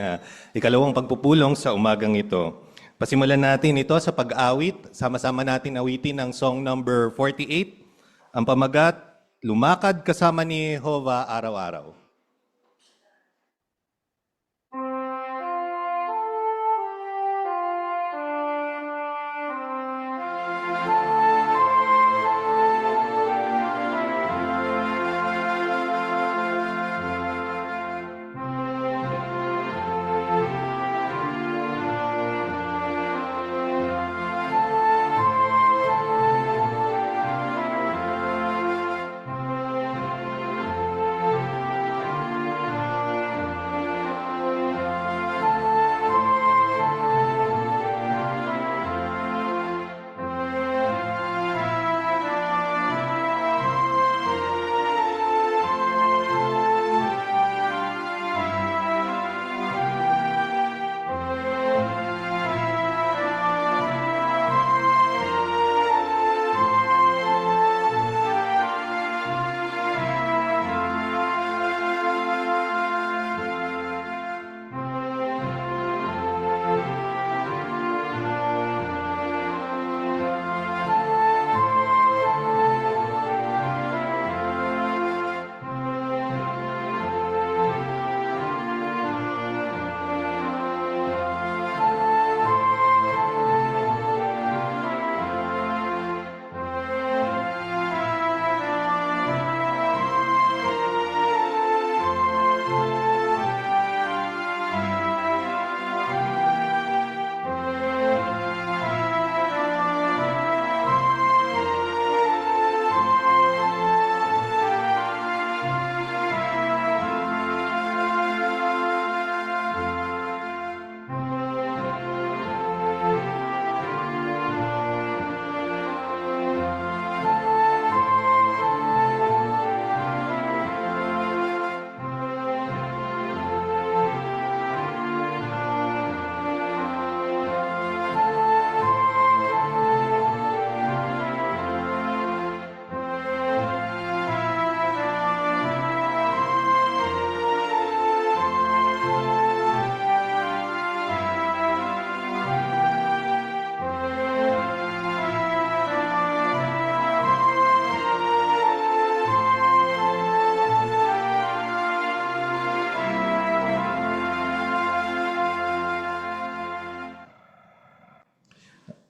ikalawang pagpupulong sa umagang ito. Pasimulan natin ito sa pag-awit. Sama-sama natin awitin ang song number 48. Ang pamagat, Lumakad Kasama ni Jehovah Araw-Araw.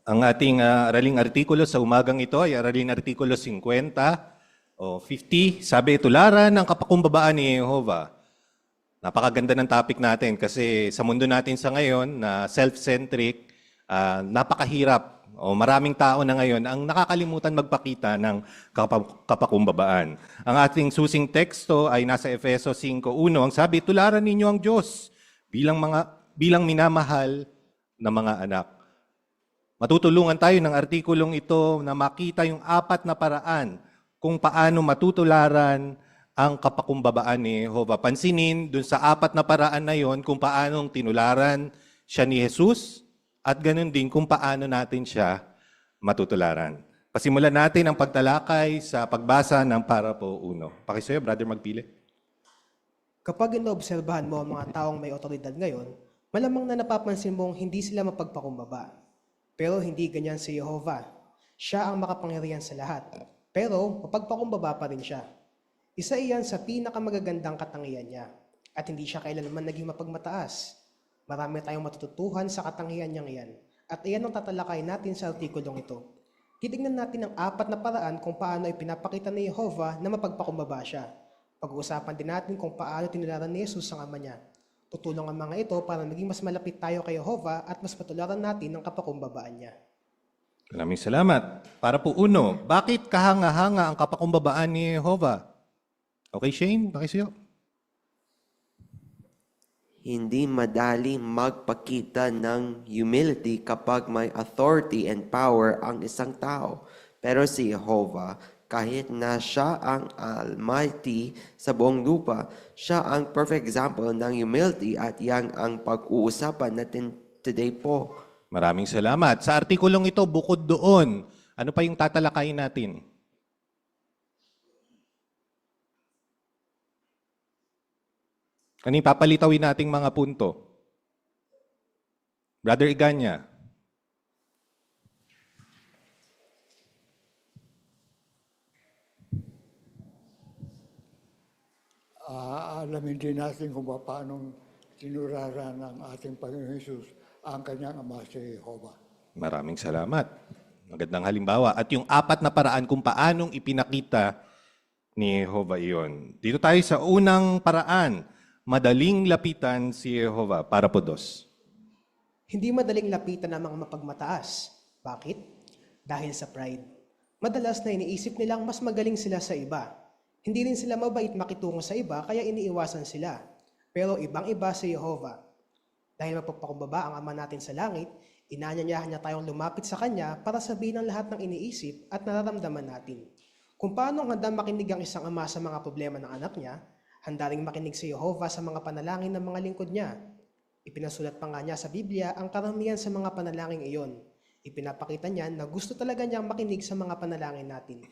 Ang ating araling artikulo sa umagang ito ay araling artikulo 50 o 50. Sabi, tularan ng kapakumbabaan ni Jehovah. Napakaganda ng topic natin kasi sa mundo natin sa ngayon na self-centric, napakahirap o maraming tao na ngayon ang nakakalimutan magpakita ng kapakumbabaan. Ang ating susing teksto ay nasa Efeso 5:1. Ang sabi, tularan ninyo ang Diyos bilang minamahal na mga anak. Matutulungan tayo ng artikulong ito na makita yung 4 na paraan kung paano matutularan ang kapakumbabaan ni Jehovah. Pansinin dun sa 4 na paraan na yon kung paano tinularan siya ni Jesus at ganun din kung paano natin siya matutularan. Pasimulan natin ang pagtalakay sa pagbasa ng parapo 1. Pakisuyo, brother magpili. Kapag inoobserbahan mo ang mga taong may otoridad ngayon, malamang na napapansin mong hindi sila mapagpakumbaba. Pero hindi ganyan si Jehovah. Siya ang makapangyarihan sa lahat. Pero mapagpakumbaba pa rin siya. Isa iyan sa pinakamagagandang katangian niya. At hindi siya kailanman naging mapagmataas. Marami tayong matututuhan sa katangian niyang iyan. At iyan ang tatalakay natin sa artikulong ito. Titignan natin ang 4 na paraan kung paano ipinapakita ni Jehovah na mapagpakumbaba siya. Pag-uusapan din natin kung paano tinularan ni Jesus ang ama niya. Tutulong ang mga ito para maging mas malapit tayo kay Jehovah at mas patularan natin ang kapakumbabaan niya. Maraming salamat. Para po 1, bakit kahanga-hanga ang kapakumbabaan ni Jehovah? Okay, Shane, pakisuyo. Hindi madaling magpakita ng humility kapag may authority and power ang isang tao. Pero si Jehovah, kahit na siya ang Almighty sa buong lupa, siya ang perfect example ng humility at yan ang pag-uusapan natin today po. Maraming salamat. Sa artikulong ito, bukod doon, ano pa yung tatalakayin natin? Ano yung papalitawin nating mga punto? Brother Iganya. Alamin din natin kung paano tinuraran ng ating Panginoon Jesus ang kanyang ama si Jehovah. Maraming salamat. Magandang halimbawa. At yung 4 na paraan kung paanong ipinakita ni Jehovah iyon. Dito tayo sa unang paraan. Madaling lapitan si Jehovah. Para po 2. Hindi madaling lapitan ng mga mapagmataas. Bakit? Dahil sa pride. Madalas na iniisip nilang mas magaling sila sa iba. Hindi rin sila mabait makitungo sa iba kaya iniiwasan sila. Pero ibang-iba si Jehovah. Dahil mapagpakumbaba ang ama natin sa langit, inanyayahan niya tayong lumapit sa kanya para sabihin ang lahat ng iniisip at nararamdaman natin. Kung paano handa makinig ang isang ama sa mga problema ng anak niya, handa ring makinig si Jehovah sa mga panalangin ng mga lingkod niya. Ipinasulat pa nga niya sa Biblia ang karamihan sa mga panalangin iyon. Ipinapakita niya na gusto talaga niyang makinig sa mga panalangin natin.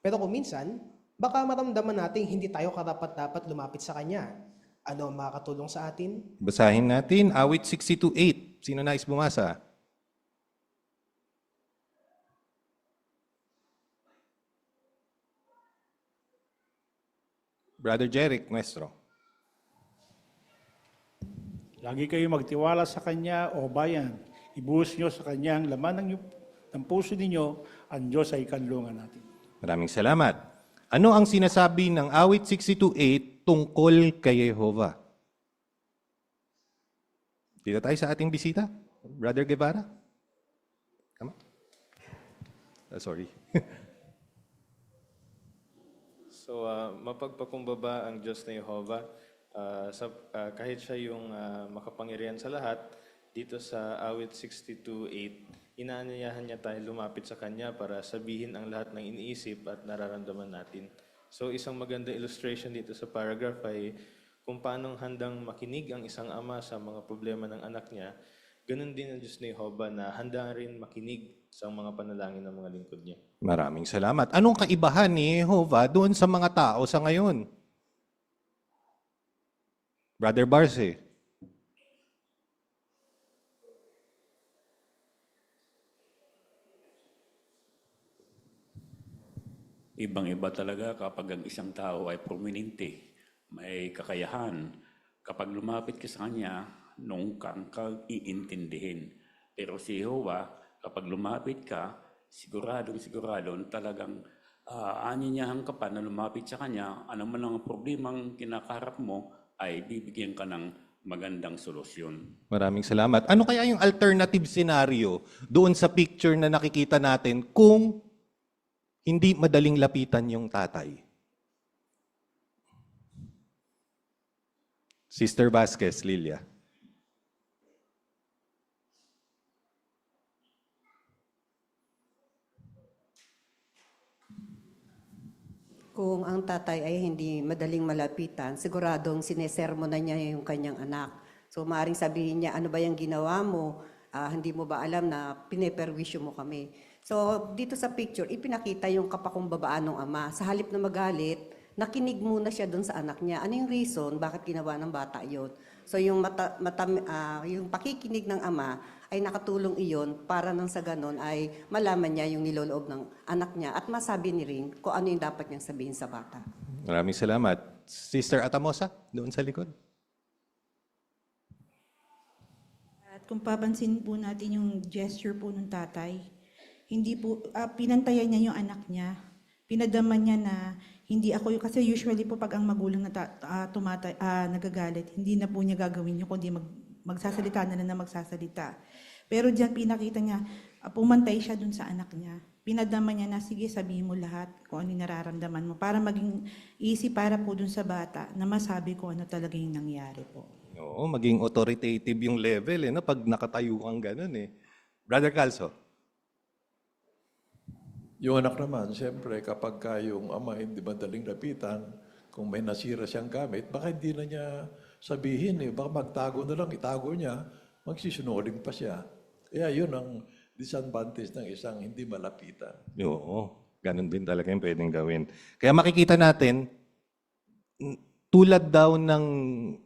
Pero kung minsan, baka maramdaman natin hindi tayo karapat-dapat lumapit sa Kanya. Ano ang makakatulong sa atin? Basahin natin, awit 62:8. Sino nais bumasa? Brother Jeric, maestro. Lagi kayo magtiwala sa Kanya, o bayan. Ibuhos nyo sa Kanya ang laman ng puso ninyo, ang Diyos ay kanlungan natin. Maraming salamat. Ano ang sinasabi ng awit 62:8 tungkol kay Jehovah? Dito tayo sa ating bisita. Brother Guevara. Tama? Sorry. So, mapagpakumbaba ang Diyos na Jehovah. Kahit siya yung makapangyarihan sa lahat, dito sa awit 62:8, inaanyayahan niya tayo lumapit sa Kanya para sabihin ang lahat ng iniisip at nararamdaman natin. So, isang magandang illustration dito sa paragraph ay kung paanong handang makinig ang isang ama sa mga problema ng anak niya, ganun din ang Diyos ni Jehovah na handa rin makinig sa mga panalangin ng mga lingkod niya. Maraming salamat. Anong kaibahan ni Jehovah doon sa mga tao sa ngayon? Brother Barce. Ibang-iba talaga kapag ang isang tao ay prominente, may kakayahan. Kapag lumapit ka sa kanya, nung kang iintindihin. Pero si Jehovah, kapag lumapit ka, siguradong talagang aaninyahan ka pa na lumapit sa kanya, ano man ang problemang kinakaharap mo, ay bibigyan ka ng magandang solusyon. Maraming salamat. Ano kaya yung alternative scenario doon sa picture na nakikita natin kung hindi madaling lapitan yung tatay? Sister Vasquez, Lilia. Kung ang tatay ay hindi madaling malapitan, siguradong sinesermo na niya yung kanyang anak. So maaaring sabihin niya, ano ba yung ginawa mo? Hindi mo ba alam na pineperwisyo mo kami? So dito sa picture, ipinakita yung kapakumbabaan ng ama. Sa halip na magalit, nakinig muna siya doon sa anak niya. Ano yung reason? Bakit ginawa ng bata yon? So yung, yung pakikinig ng ama ay nakatulong iyon para nang sa ganon ay malaman niya yung niloloob ng anak niya at masabi ni rin kung ano yung dapat niyang sabihin sa bata. Maraming salamat. Sister Atamosa, doon sa likod. At kung papansin po natin yung gesture po ng tatay, hindi po, pinantayan niya yung anak niya. Pinadaman niya na hindi ako, kasi usually po pag ang magulang na nagagalit, hindi na po niya gagawin yun, kundi magsasalita na lang na magsasalita. Pero diyan pinakita niya, pumantay siya dun sa anak niya. Pinadama niya na, sige, sabihin mo lahat kung ano yung nararamdaman mo para maging easy para po dun sa bata na masabi kung ano talaga yung nangyari po. Oo, maging authoritative yung level no? Pag nakatayo kang ganun eh. Brother Calso. Yung anak naman, siyempre, kapag yung ama hindi madaling lapitan, kung may nasira siyang gamit, baka hindi na niya sabihin eh. Baka magtago na lang, itago niya, magsisinungaling pa siya. Kaya yun ang disadvantage ng isang hindi malapitan. Oo, ganun din talaga yung pwedeng gawin. Kaya makikita natin, tulad daw ng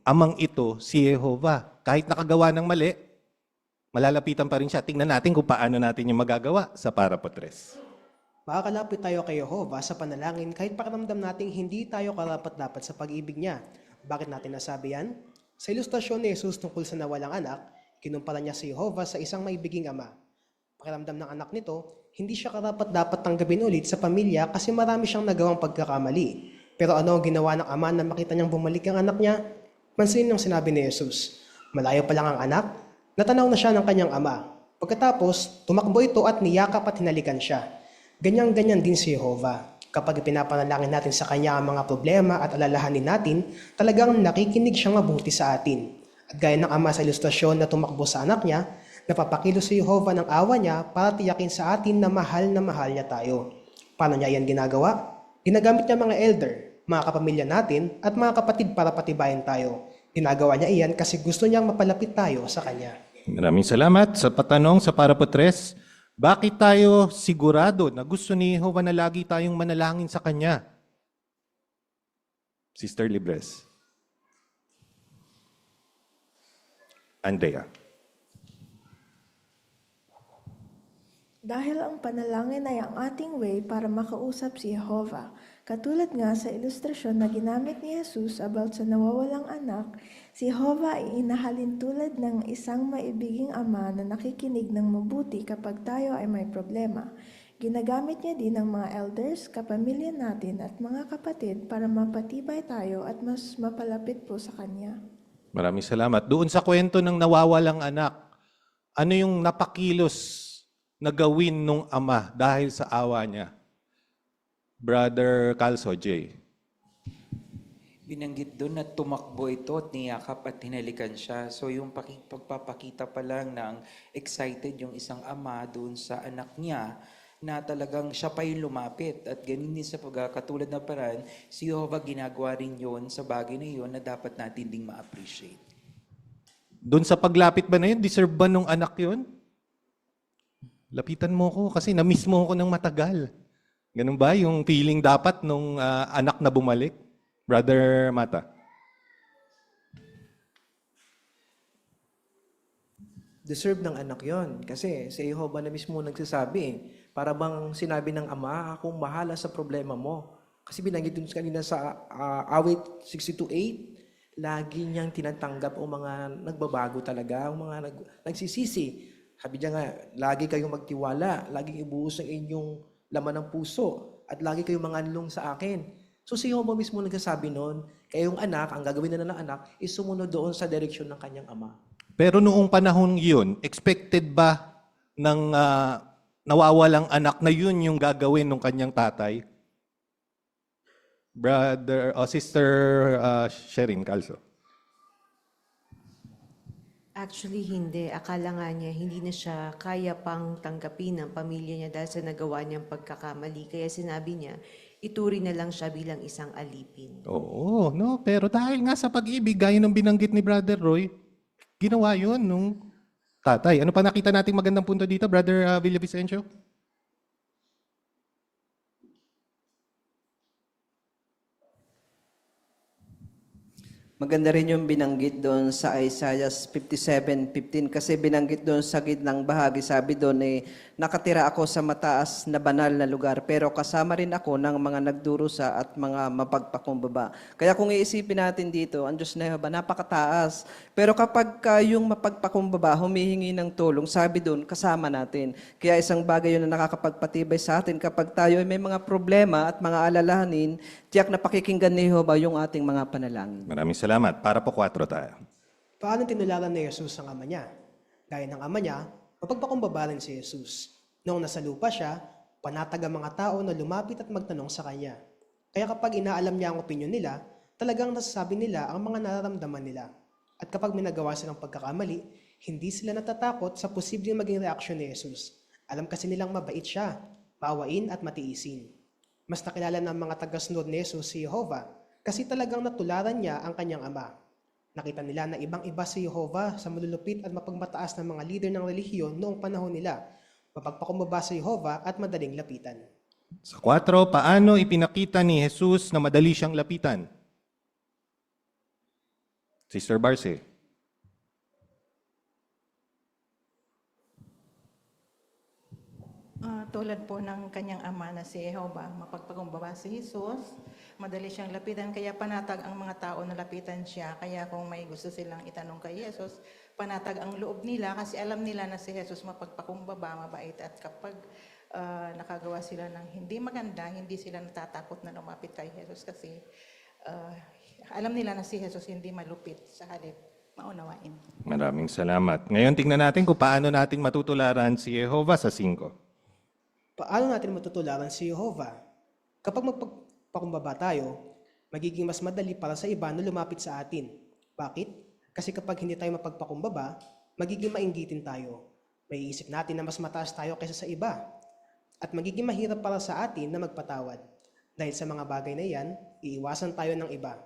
amang ito, si Jehovah, kahit nakagawa ng mali, malalapitan pa rin siya. Tingnan natin kung paano natin yung magagawa sa parapotres. Makakalapit tayo kay Jehovah sa panalangin kahit pakiramdam nating hindi tayo karapat-dapat sa pag-ibig niya. Bakit natin nasabi yan? Sa ilustrasyon ni Jesus tungkol sa nawalang anak, kinumpara niya si Jehovah sa isang maibiging ama. Pakiramdam ng anak nito, hindi siya karapat-dapat tanggapin ulit sa pamilya kasi marami siyang nagawang pagkakamali. Pero ano ang ginawa ng ama na makita niyang bumalik ang anak niya? Pansinin ang sinabi ni Jesus. Malayo pa lang ang anak, natanaw na siya ng kanyang ama. Pagkatapos, tumakbo ito at niyakap at hinalikan siya. Ganyan-ganyan din si Jehovah. Kapag pinapanalangin natin sa Kanya ang mga problema at alalahanin natin, talagang nakikinig siyang mabuti sa atin. At gaya ng ama sa ilustrasyon na tumakbo sa anak niya, napapakilo si Jehovah ng awa niya para tiyakin sa atin na mahal niya tayo. Paano niya yan ginagawa? Ginagamit niya mga elder, mga kapamilya natin, at mga kapatid para patibayin tayo. Ginagawa niya iyan kasi gusto niyang mapalapit tayo sa Kanya. Maraming salamat sa patanong sa parapotres. Bakit tayo sigurado na gusto ni Jehovah na lagi tayong manalangin sa Kanya? Sister Libres. Andrea. Dahil ang panalangin ay ang ating way para makausap si Jehovah. Katulad nga sa ilustrasyon na ginamit ni Jesus about sa nawawalang anak, si Jehovah ay inahalin tulad ng isang maibiging ama na nakikinig ng mabuti kapag tayo ay may problema. Ginagamit niya din ang mga elders, kapamilya natin at mga kapatid para mapatibay tayo at mas mapalapit po sa Kanya. Maraming salamat. Doon sa kwento ng nawawalang anak, ano yung napakilos na gawin nung ama dahil sa awa niya? Brother Calso, J. Binanggit doon na tumakbo ito at niyakap at hinalikan siya. So yung pagpapakita pa lang ng excited yung isang ama doon sa anak niya na talagang siya pa yung lumapit. At ganun din sa pagkakatulad na paraan, si Jehovah ginagawa rin yun sa bagay na yun na dapat natin ding ma-appreciate. Doon sa paglapit ba na yun, deserve ba nung anak yun? Lapitan mo ko kasi na-miss mo ko ng matagal. Ganun ba yung feeling dapat nung anak na bumalik? Brother Mata. Deserve ng anak yon kasi si Jehovah na mismo nagsasabi, para bang sinabi ng ama, akong bahala sa problema mo. Kasi binanggit dun kanina sa awit 62:8, lagi niyang tinatanggap o mga nagbabago talaga, o mga nagsisisi Sabi niya nga, lagi kayong magtiwala, laging ibuhos ang inyong laman ng puso, at lagi kayong manganlong sa akin. So si Jehovah mismo nagsasabi noon, kaya yung anak, ang gagawin na ng anak, is sumunod doon sa direksyon ng kanyang ama. Pero noong panahon yun, expected ba ng nawawalang anak na yun yung gagawin ng kanyang tatay? Brother o Sister Sherin Calzo. Actually, hindi. Akala nga niya, hindi na siya kaya pang tanggapin ng pamilya niya dahil sa nagawa niyang pagkakamali. Kaya sinabi niya, ituri na lang siya bilang isang alipin. Oo, no? Pero dahil nga sa pag-ibig, gaya ng binanggit ni Brother Roy, ginawa yun nung tatay. Ano pa nakita nating magandang punto dito, Brother Villavicencio? Maganda rin yung binanggit doon sa Isaiah 57:15 kasi binanggit doon sa gitnang bahagi, sabi doon nakatira ako sa mataas na banal na lugar pero kasama rin ako ng mga nagdurusa at mga mapagpakumbaba. Kaya kung iisipin natin dito, ang Diyos na Yehova, napakataas. Pero kapag yung mapagpakumbaba, humihingi ng tulong, sabi doon, kasama natin. Kaya isang bagay yun na nakakapagpatibay sa atin kapag tayo ay may mga problema at mga alalahanin, tiyak na pakikinggan ni Yehova yung ating mga panalangin. Maraming salamat. Para po 4 tayo. Paano tinularan ni Jesus ang ama niya? Gaya ng ama niya, mapagpakumbaba rin si Jesus. Noong nasa lupa siya, panatag ang mga tao na lumapit at magtanong sa kanya. Kaya kapag inaalam niya ang opinyon nila, talagang nasasabi nila ang mga nararamdaman nila. At kapag may nagawa silang pagkakamali, hindi sila natatakot sa posibleng maging reaksyon ni Jesus. Alam kasi nilang mabait siya, maawain at matiisin. Mas nakilala ng mga tagasunod ni Jesus si Jehovah kasi talagang natularan niya ang kanyang ama. Nakita nila na ibang-iba si Jehovah sa malulupit at mapagmataas na mga leader ng relihiyon noong panahon nila. Mapagpakumbaba si Jehovah at madaling lapitan. Sa 4, paano ipinakita ni Jesus na madali siyang lapitan? Sister Barce. Tulad po ng kanyang ama na si Jehovah, mapagpakumbaba si Jesus, madali siyang lapitan, kaya panatag ang mga tao na lapitan siya. Kaya kung may gusto silang itanong kay Jesus, panatag ang loob nila kasi alam nila na si Jesus mapagpakumbaba, mabait, at kapag nakagawa sila ng hindi maganda, hindi sila natatakot na lumapit kay Jesus kasi alam nila na si Jesus hindi malupit, sa halip maunawain. Maraming salamat. Ngayon tingnan natin kung paano natin matutularan si Jehovah sa 5. Paano natin matutularan si Jehovah? Kapag magpakumbaba tayo, magiging mas madali para sa iba na lumapit sa atin. Bakit? Kasi kapag hindi tayo mapagpakumbaba, magiging mainggitin tayo. May isip natin na mas mataas tayo kaysa sa iba. At magiging mahirap para sa atin na magpatawad. Dahil sa mga bagay na yan, iiwasan tayo ng iba.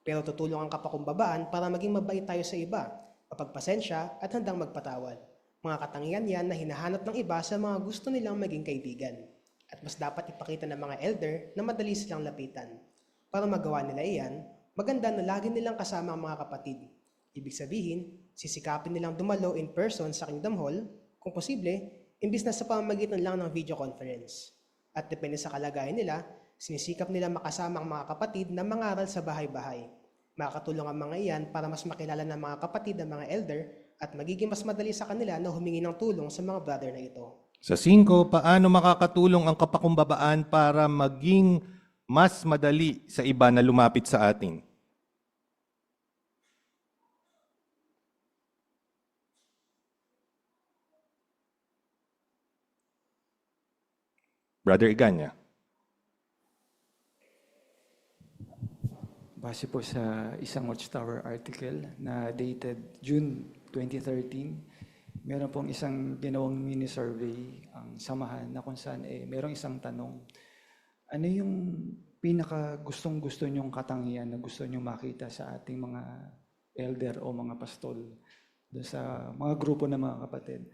Pero tutulong ang kapakumbabaan para maging mabait tayo sa iba, mapagpasensya at handang magpatawad. Mga katangian yan na hinahanap ng iba sa mga gusto nilang maging kaibigan. At mas dapat ipakita ng mga elder na madali silang lapitan. Para magawa nila iyan, maganda na lagi nilang kasama ang mga kapatid. Ibig sabihin, sisikapin nilang dumalo in person sa Kingdom Hall, kung posible, imbis na sa pamamagitan lang ng video conference. At depende sa kalagayan nila, sinisikap nila makasama ang mga kapatid na mangaral sa bahay-bahay. Makakatulong ang mga iyan para mas makilala ng mga kapatid ng mga elder at magiging mas madali sa kanila na humingi ng tulong sa mga brother na ito. Sa 5, paano makakatulong ang kapakumbabaan para maging mas madali sa iba na lumapit sa atin? Brother Iganya. Base po sa isang Watchtower article na dated June 2013, meron pong isang ginawang mini-survey ang samahan na kung saan merong isang tanong. Ano yung pinaka gustong-gusto nyong katangian na gusto nyong makita sa ating mga elder o mga pastol doon sa mga grupo ng mga kapatid?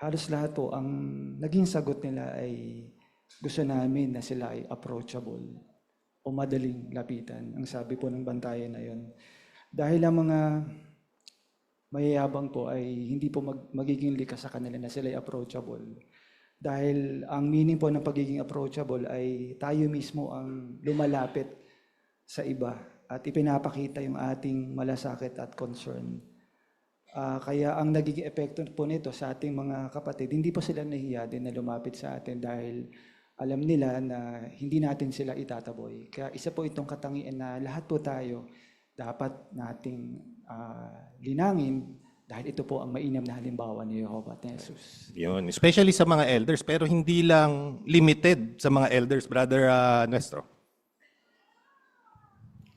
Halos lahat po, ang naging sagot nila ay gusto namin na sila ay approachable o madaling lapitan. Ang sabi po ng bantayan na yon. Dahil ang mga mayayabang po ay hindi po magiging likas sa kanila na sila ay approachable. Dahil ang meaning po ng pagiging approachable ay tayo mismo ang lumalapit sa iba at ipinapakita yung ating malasakit at concern. Kaya ang nagiging epekto po nito sa ating mga kapatid, hindi po sila nahiya din na lumapit sa atin dahil alam nila na hindi natin sila itataboy. Kaya isa po itong katangian na lahat po tayo dapat nating linangin dahil ito po ang mainam na halimbawa ni Jehovah at ni Jesus. Yun, especially sa mga elders, pero hindi lang limited sa mga elders, Brother Nuestro.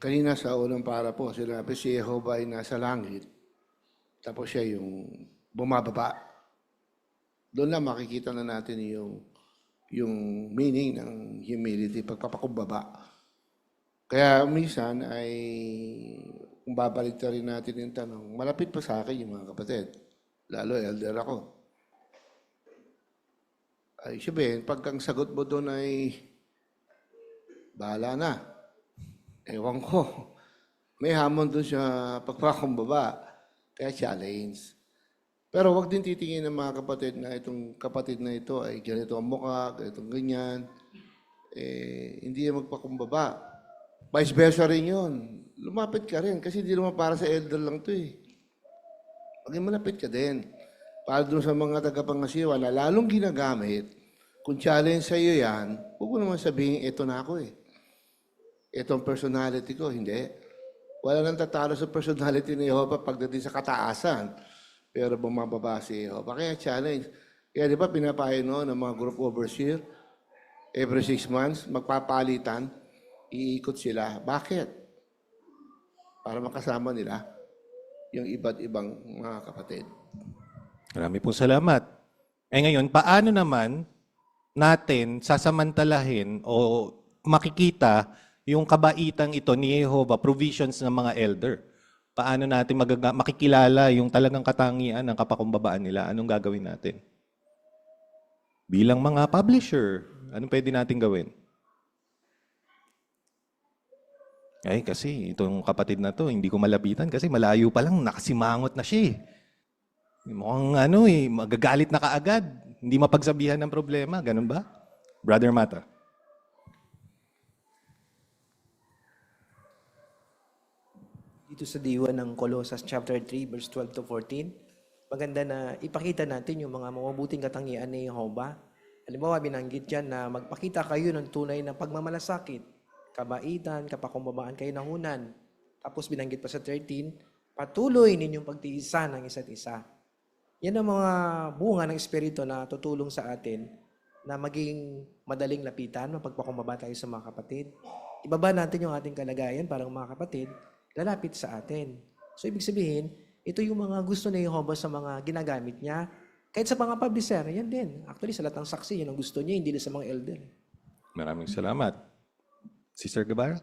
Kanina sa unang para po, sinabi si Jehovah ay nasa langit, tapos siya yung bumababa. Doon lang makikita na natin yung meaning ng humility, pagpapakumbaba. Kaya minsan ay, kung babalik na rin natin yung tanong, malapit pa sa akin yung mga kapatid. Lalo elder ako. Ay sabihin, pag ang sagot mo doon ay, bahala na. Ewan ko. May hamon doon sa pagpapakumbaba. Kaya challenge. Pero wag din titingin ng mga kapatid na itong kapatid na ito ay ganito ang mukha, ganitong ganyan. Hindi yan magpakumbaba. Vice versa rin yun. Lumapit ka rin kasi hindi naman para sa elder lang to eh. Maging malapit ka din. Para doon sa mga tagapangasiwa na lalong ginagamit, kung challenge sa iyo yan, huwag mo naman sabihin, ito na ako eh. Itong personality ko, hindi. Wala nang tatalo sa personality ni Jehovah pagdating sa kataasan. Pero bumababa si Jehovah. Kaya challenge. Kaya di ba pinapayo noon ng mga group overseer, every 6 months, magpapalitan, iikot sila. Bakit? Para makasama nila yung iba't ibang mga kapatid. Marami pong salamat. Ngayon, paano naman natin sasamantalahin o makikita yung kabaitang ito ni Jehovah, provisions ng mga elder? Paano natin makikilala yung talagang katangian ng kapakumbabaan nila? Anong gagawin natin? Bilang mga publisher, anong pwede natin gawin? Ay, kasi itong kapatid na to, hindi ko malapitan kasi malayo pa lang, nakasimangot na siya eh. Mukhang magagalit na kaagad. Hindi mapagsabihan ng problema. Ganun ba? Brother Mata. Dito sa diwa ng Colossus chapter 3 verse 12 to 14, maganda na ipakita natin yung mga mabubuting katangian ni Jehovah. Halimbawa, binanggit dyan na magpakita kayo ng tunay na pagmamalasakit, kabaitan, kapakumbabaan kayo nahunan. Tapos binanggit pa sa 13, patuloy ninyong pagtiisan ng isa't isa. Yan ang mga bunga ng Espiritu na tutulong sa atin na maging madaling lapitan, mapagpakumbaba tayo sa mga kapatid. Ibaba natin yung ating kalagayan para mga kapatid lalapit sa atin. So, ibig sabihin, ito yung mga gusto ni Jehovah sa mga ginagamit niya. Kahit sa mga publisher, yan din. Actually, sa lahat ng saksi, yan ang gusto niya, hindi na sa mga elder. Maraming salamat. Sister Guevara?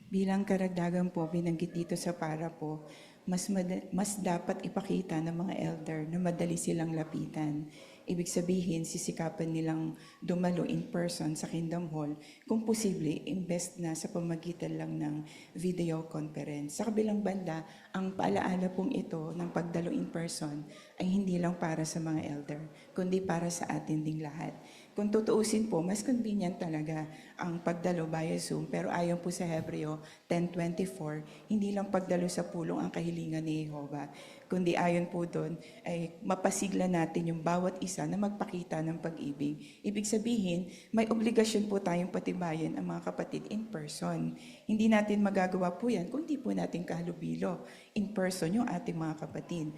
Bilang karagdagan po, binanggit dito sa para po, mas dapat ipakita ng mga elder na madali silang lapitan. Ibig sabihin, sisikapan nilang dumalo in person sa Kingdom Hall. Kung posible, invest na sa pamagitan lang ng video conference. Sa kabilang banda, ang paalaala pong ito ng pagdalo in person ay hindi lang para sa mga elder, kundi para sa atin ding lahat. Kung tutuusin po, mas convenient talaga ang pagdalo via Zoom. Pero ayon po sa Hebreo 10:24, hindi lang pagdalo sa pulong ang kahilingan ni Jehovah, kundi ayon po doon ay mapasigla natin yung bawat isa na magpakita ng pag-ibig. Ibig sabihin, may obligasyon po tayong patibayan ang mga kapatid in person. Hindi natin magagawa po yan kung di po natin kahalubilo in person yung ating mga kapatid.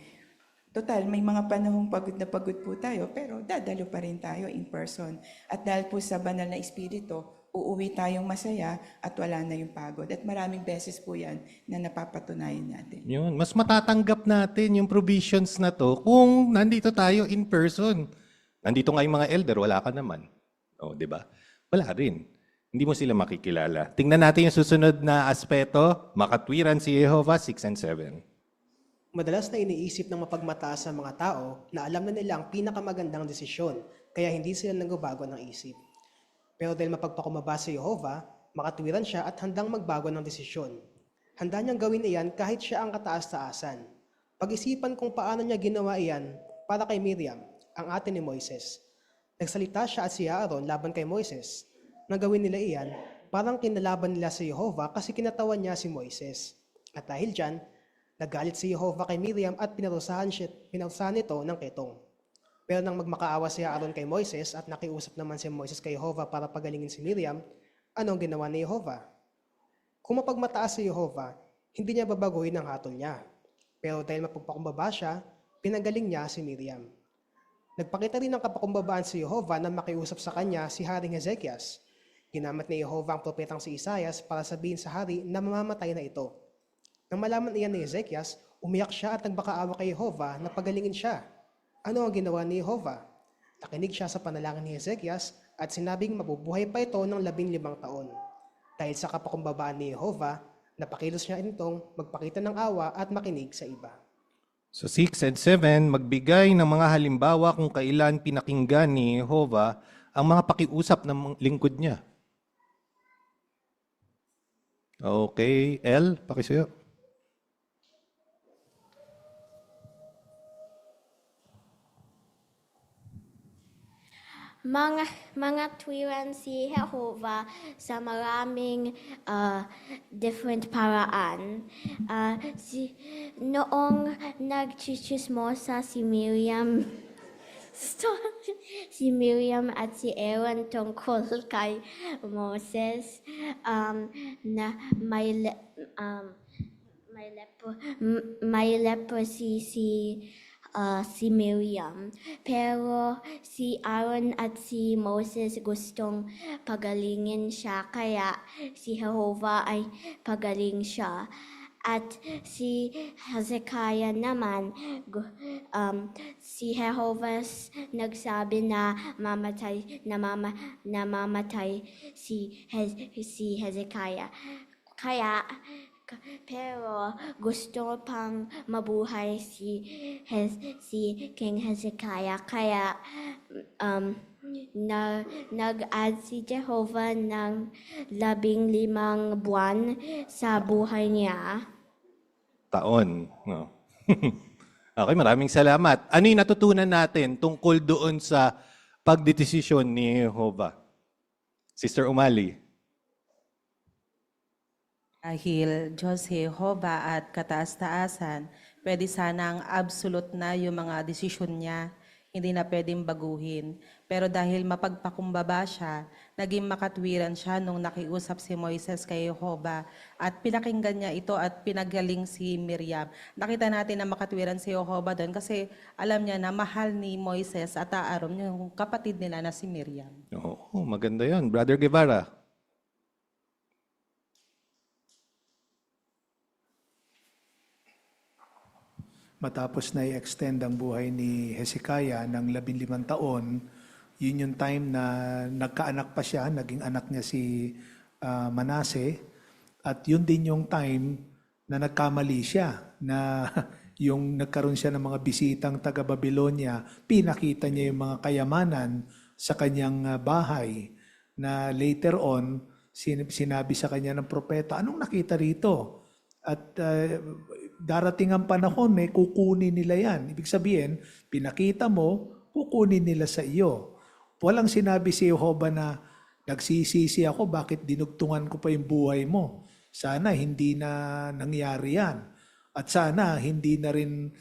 Total, may mga panahong pagod na pagod po tayo, pero dadalo pa rin tayo in person. At dahil po sa banal na espiritu, uuwi tayong masaya at wala na yung pagod. At maraming beses po yan na napapatunayan natin. Yun, mas matatanggap natin yung provisions na to kung nandito tayo in person. Nandito nga yung mga elder, wala ka naman. O, di ba? Wala rin. Hindi mo sila makikilala. Tingnan natin yung susunod na aspeto, makatwiran si Jehovah 6 and 7. Madalas na iniisip ng mapagmataas sa mga tao na alam na nila ang pinakamagandang desisyon, kaya hindi sila nagbabago ng isip. Pero dahil mapagpakumbaba si Jehovah, makatwiran siya at handang magbago ng desisyon. Handa niyang gawin iyan kahit siya ang kataas-taasan. Pag-isipan kung paano niya ginawa iyan para kay Miriam, ang ate ni Moises. Nagsalita siya at si Aaron laban kay Moises. Nang gawin nila iyan Parang kinalaban nila si Jehovah kasi kinatawan niya si Moises. At dahil dyan, nagalit si Jehovah kay Miriam at pinarusahan ito ng ketong. Pero nang magmakaawa si Aaron kay Moises at nakiusap naman si Moises kay Jehovah para pagalingin si Miriam, anong ginawa ni Jehovah? Kung mapagmataas si Jehovah, hindi niya babaguhin ang hatol niya. Pero dahil mapagpakumbaba siya, pinagaling niya si Miriam. Nagpakita rin ng kapakumbabaan si Jehovah na makiusap sa kanya si Haring Hezekias. Ginamit ni Jehovah ang propetang si Isaias para sabihin sa hari na mamamatay na ito. Nang malaman iyan ni Hezekias, umiyak siya at nagmakaawa kay Jehovah na pagalingin siya. Ano ang ginawa ni Jehovah? Nakinig siya sa panalangin ni Hezekias at sinabing mabubuhay pa ito ng 15 taon. Dahil sa kapakumbabaan ni Jehovah, napakilos niya itong magpakita ng awa at makinig sa iba. So 6 and 7, magbigay ng mga halimbawa kung kailan pinakinggan ni Jehovah ang mga pakiusap ng lingkod niya. Okay, L, pakisuyo. Mga tuwiran si Jehovah sa maraming different paraan. Noong nagchichismosa si Miriam at si Aaron tungkol kay Moses, na may leprosy si Miriam. Pero si Aaron at si Moses gustong pagalingin siya, kaya si Jehovah ay pagaling siya. At si Hezekiah naman, si Jehovah nagsabi na mamatay si Hezekiah. Pero gusto pang mabuhay si King Hezekiah. Kaya nag-add si Jehovah ng 15 buwan sa buhay niya. Taon. No. Okay, maraming salamat. Ano yung natutunan natin tungkol doon sa pagdedesisyon ni Jehovah? Sister Umali. Dahil Diyos Jehovah at kataas-taasan, pwede sanang absolute na yung mga desisyon niya, hindi na pwedeng baguhin. Pero dahil mapagpakumbaba siya, naging makatwiran siya nung nakiusap si Moises kay Jehovah at pinakinggan niya ito at pinagaling si Miriam. Nakita natin na makatwiran si Jehovah doon kasi alam niya na mahal ni Moises at Aaron yung kapatid nila na si Miriam. Oo, maganda yon. Brother Guevara. Matapos na i-extend ang buhay ni Hezekiah ng 15 taon, yun yung time na nagkaanak pa siya, naging anak niya si Manase. At yun din yung time na nagkamali siya, na yung nagkaroon siya ng mga bisitang taga-Babylonia, pinakita niya yung mga kayamanan sa kanyang bahay, na later on, sinabi sa kanya ng propeta, anong nakita rito? At darating ang panahon, kukunin nila yan. Ibig sabihin, pinakita mo, kukunin nila sa iyo. Walang sinabi si Jehovah na nagsisisi ako, bakit dinugtungan ko pa yung buhay mo? Sana hindi na nangyari yan. At sana hindi na rin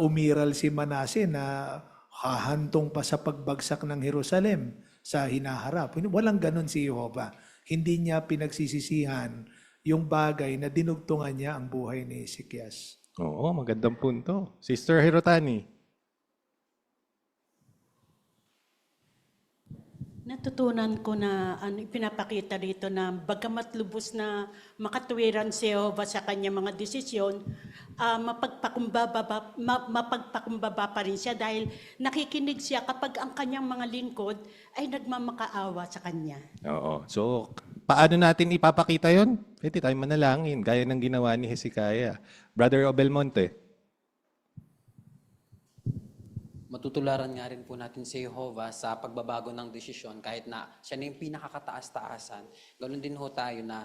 umiral si Manase na hahantong pa sa pagbagsak ng Jerusalem sa hinaharap. Walang ganun si Jehovah. Hindi niya pinagsisisihan yung bagay na dinugtungan niya ang buhay ni Hezekias. Oo, magandang punto. Sister Hirotani. Natutunan ko na pinapakita dito na bagamat lubos na makatwiran si Jehovah sa kanyang mga desisyon, mapagpakumbaba pa rin siya dahil nakikinig siya kapag ang kanyang mga lingkod ay nagmamakaawa sa kanya. Oo. So, paano natin ipapakita yon? Pwede tayo manalangin, gaya ng ginawa ni Hezekiah. Brother Obelmonte. Matutularan nga rin po natin si Jehovah sa pagbabago ng desisyon kahit na siya na yung pinakakataas-taasan. Ganoon din ho tayo na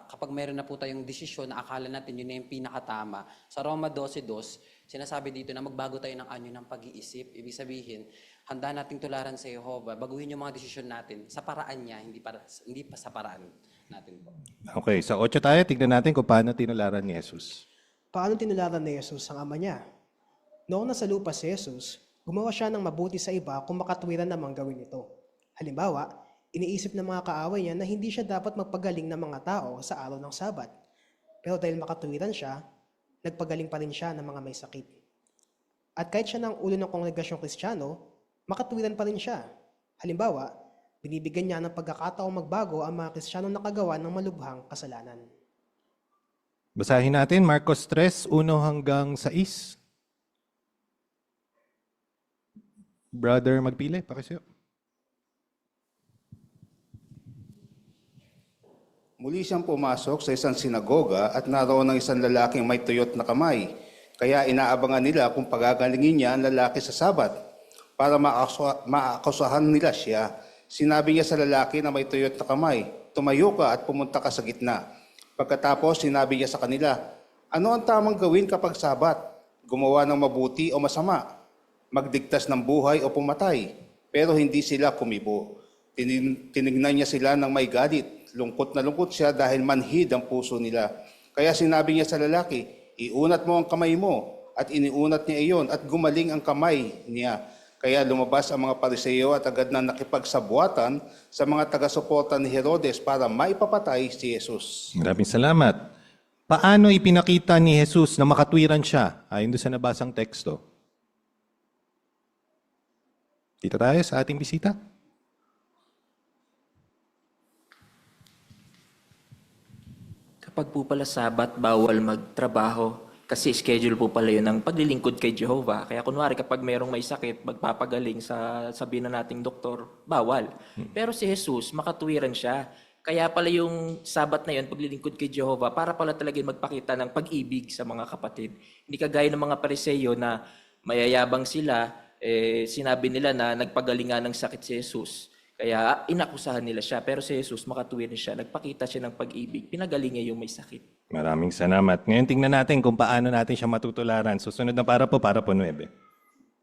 kapag meron na po tayong desisyon na akala natin yun na yung pinakatama. Sa Roma 12:2, sinasabi dito na magbago tayo ng anyo ng pag-iisip. Ibig sabihin, handa nating tularan sa Jehovah, baguhin yung mga desisyon natin sa paraan niya, hindi pa sa paraan natin po. Okay, sa 8 tayo, tignan natin kung paano tinularan ni Jesus. Paano tinularan ni Jesus ang ama niya? Noong nasa lupa si Jesus, gumawa siya ng mabuti sa iba kung makatwiran namang gawin ito. Halimbawa, iniisip ng mga kaaway niya na hindi siya dapat magpagaling ng mga tao sa araw ng Sabat. Pero dahil makatwiran siya, nagpagaling pa rin siya ng mga may sakit. At kahit siya ng ulo ng kongregasyong Kristiyano, makatwiran pa rin siya. Halimbawa, binibigyan niya ng pagkakataong magbago ang mga Kristiyanong nakagawa ng malubhang kasalanan. Basahin natin Marcos 3, 1 hanggang 6. Brother Magpile, pakisuyo. Muli siyang pumasok sa isang sinagoga at naroon ng isang lalaking may tuyot na kamay. Kaya inaabangan nila kung pagagalingin niya ang lalaki sa Sabat para maakusahan nila siya. Sinabi niya sa lalaki na may tuyot na kamay, "Tumayo ka at pumunta ka sa gitna." Pagkatapos sinabi niya sa kanila, "Ano ang tamang gawin kapag Sabat? Gumawa ng mabuti o masama? Magdigtas ng buhay o pumatay?" Pero hindi sila kumibo. Tinignan niya sila ng may galit. Lungkot na lungkot siya dahil manhid ang puso nila. Kaya sinabi niya sa lalaki, "Iunat mo ang kamay mo." At iniunat niya iyon at gumaling ang kamay niya. Kaya lumabas ang mga Pariseo at agad na nakipagsabuatan sa mga taga-suporta ni Herodes para maipapatay si Jesus. Maraming salamat. Paano ipinakita ni Jesus na makatwiran siya? Ayon doon sa nabasang teksto. Dito tayo sa ating bisita. Kapag po pala Sabat, bawal magtrabaho kasi schedule po pala yun ng paglilingkod kay Jehovah. Kaya kunwari kapag merong may sakit, magpapagaling sa sabihin na nating doktor, bawal. Pero si Jesus, makatwiran siya. Kaya pala yung Sabat na yun, paglilingkod kay Jehovah, para pala talaga magpakita ng pag-ibig sa mga kapatid. Hindi kagaya ng mga Pariseo na mayayabang sila, sinabi nila na nagpagalingan ng sakit si Jesus. Kaya inakusahan nila siya. Pero si Jesus, makatwiran siya. Nagpakita siya ng pag-ibig. Pinagaling niya yung may sakit. Maraming salamat. Ngayon tingnan natin kung paano natin siya matutularan. Susunod na para po 9.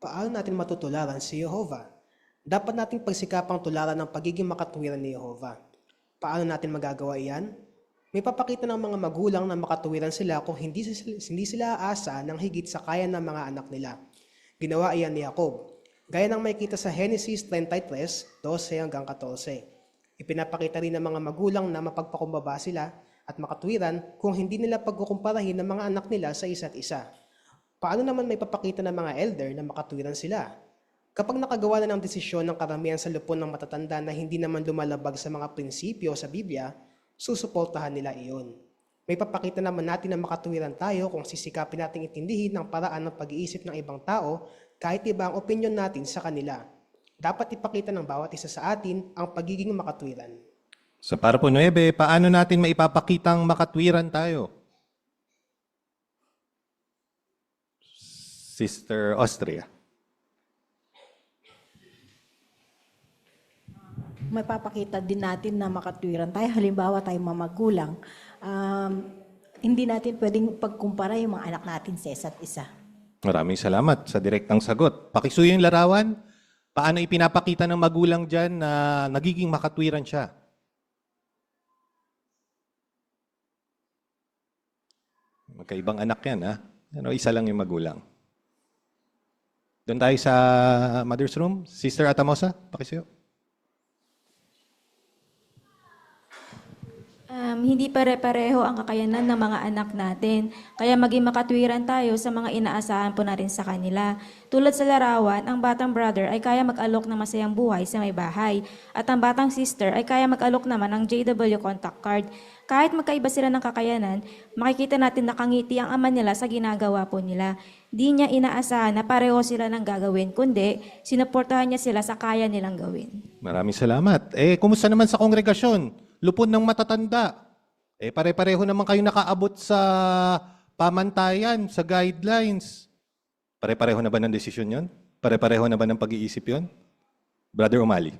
Paano natin matutularan si Jehovah? Dapat nating pagsikapang tularan ng pagiging makatwiran ni Jehovah. Paano natin magagawa iyan? May papakita ng mga magulang na makatwiran sila kung hindi sila aasa ng higit sa kaya ng mga anak nila. Ginawa iyan ni Jacob. Gaya ng makikita sa Genesis 33, 12 hanggang 14. Ipinapakita rin ng mga magulang na mapagpakumbaba sila at makatwiran kung hindi nila pagkukumparahin ng mga anak nila sa isa't isa. Paano naman may papakita ng mga elder na makatwiran sila? Kapag nakagawa na ng desisyon ng karamihan sa lupon ng matatanda na hindi naman lumalabag sa mga prinsipyo sa Biblia, susuportahan nila iyon. May papakita naman natin na makatwiran tayo kung sisikapin nating itindihin ang paraan ng pag-iisip ng ibang tao kahit iba ang opinyon natin sa kanila. Dapat ipakita ng bawat isa sa atin ang pagiging makatwiran. Sa para po 9, paano natin maipapakitang makatwiran tayo? Sister Austria. Mapapakita din natin na makatwiran tayo. Halimbawa tayo mamagulang. Hindi natin pwedeng pagkumpara yung mga anak natin sa isa't isa. Maraming salamat sa direktang sagot. Pakisuyo yung larawan. Paano ipinapakita ng magulang dyan na nagiging makatwiran siya? Magkaibang anak yan, ha? Ano, isa lang yung magulang. Doon tayo sa mother's room. Sister Atamosa, pakisuyo. Hindi pare-pareho ang kakayanan ng mga anak natin. Kaya maging makatwiran tayo sa mga inaasahan po natin sa kanila. Tulad sa larawan, ang batang brother ay kaya mag-alok ng masayang buhay sa may bahay. At ang batang sister ay kaya mag-alok naman ng JW contact card. Kahit magkaiba sila ng kakayanan, makikita natin nakangiti ang ama nila sa ginagawa po nila. Di niya inaasahan na pareho sila ng gagawin, kundi sinuportahan niya sila sa kaya nilang gawin. Maraming salamat. Kumusta naman sa kongregasyon? Lupon ng matatanda. Pare-pareho naman kayo nakaabot sa pamantayan, sa guidelines. Pare-pareho na ba ng desisyon yon? Pare-pareho na ba ng pag-iisip yon? Brother Umali.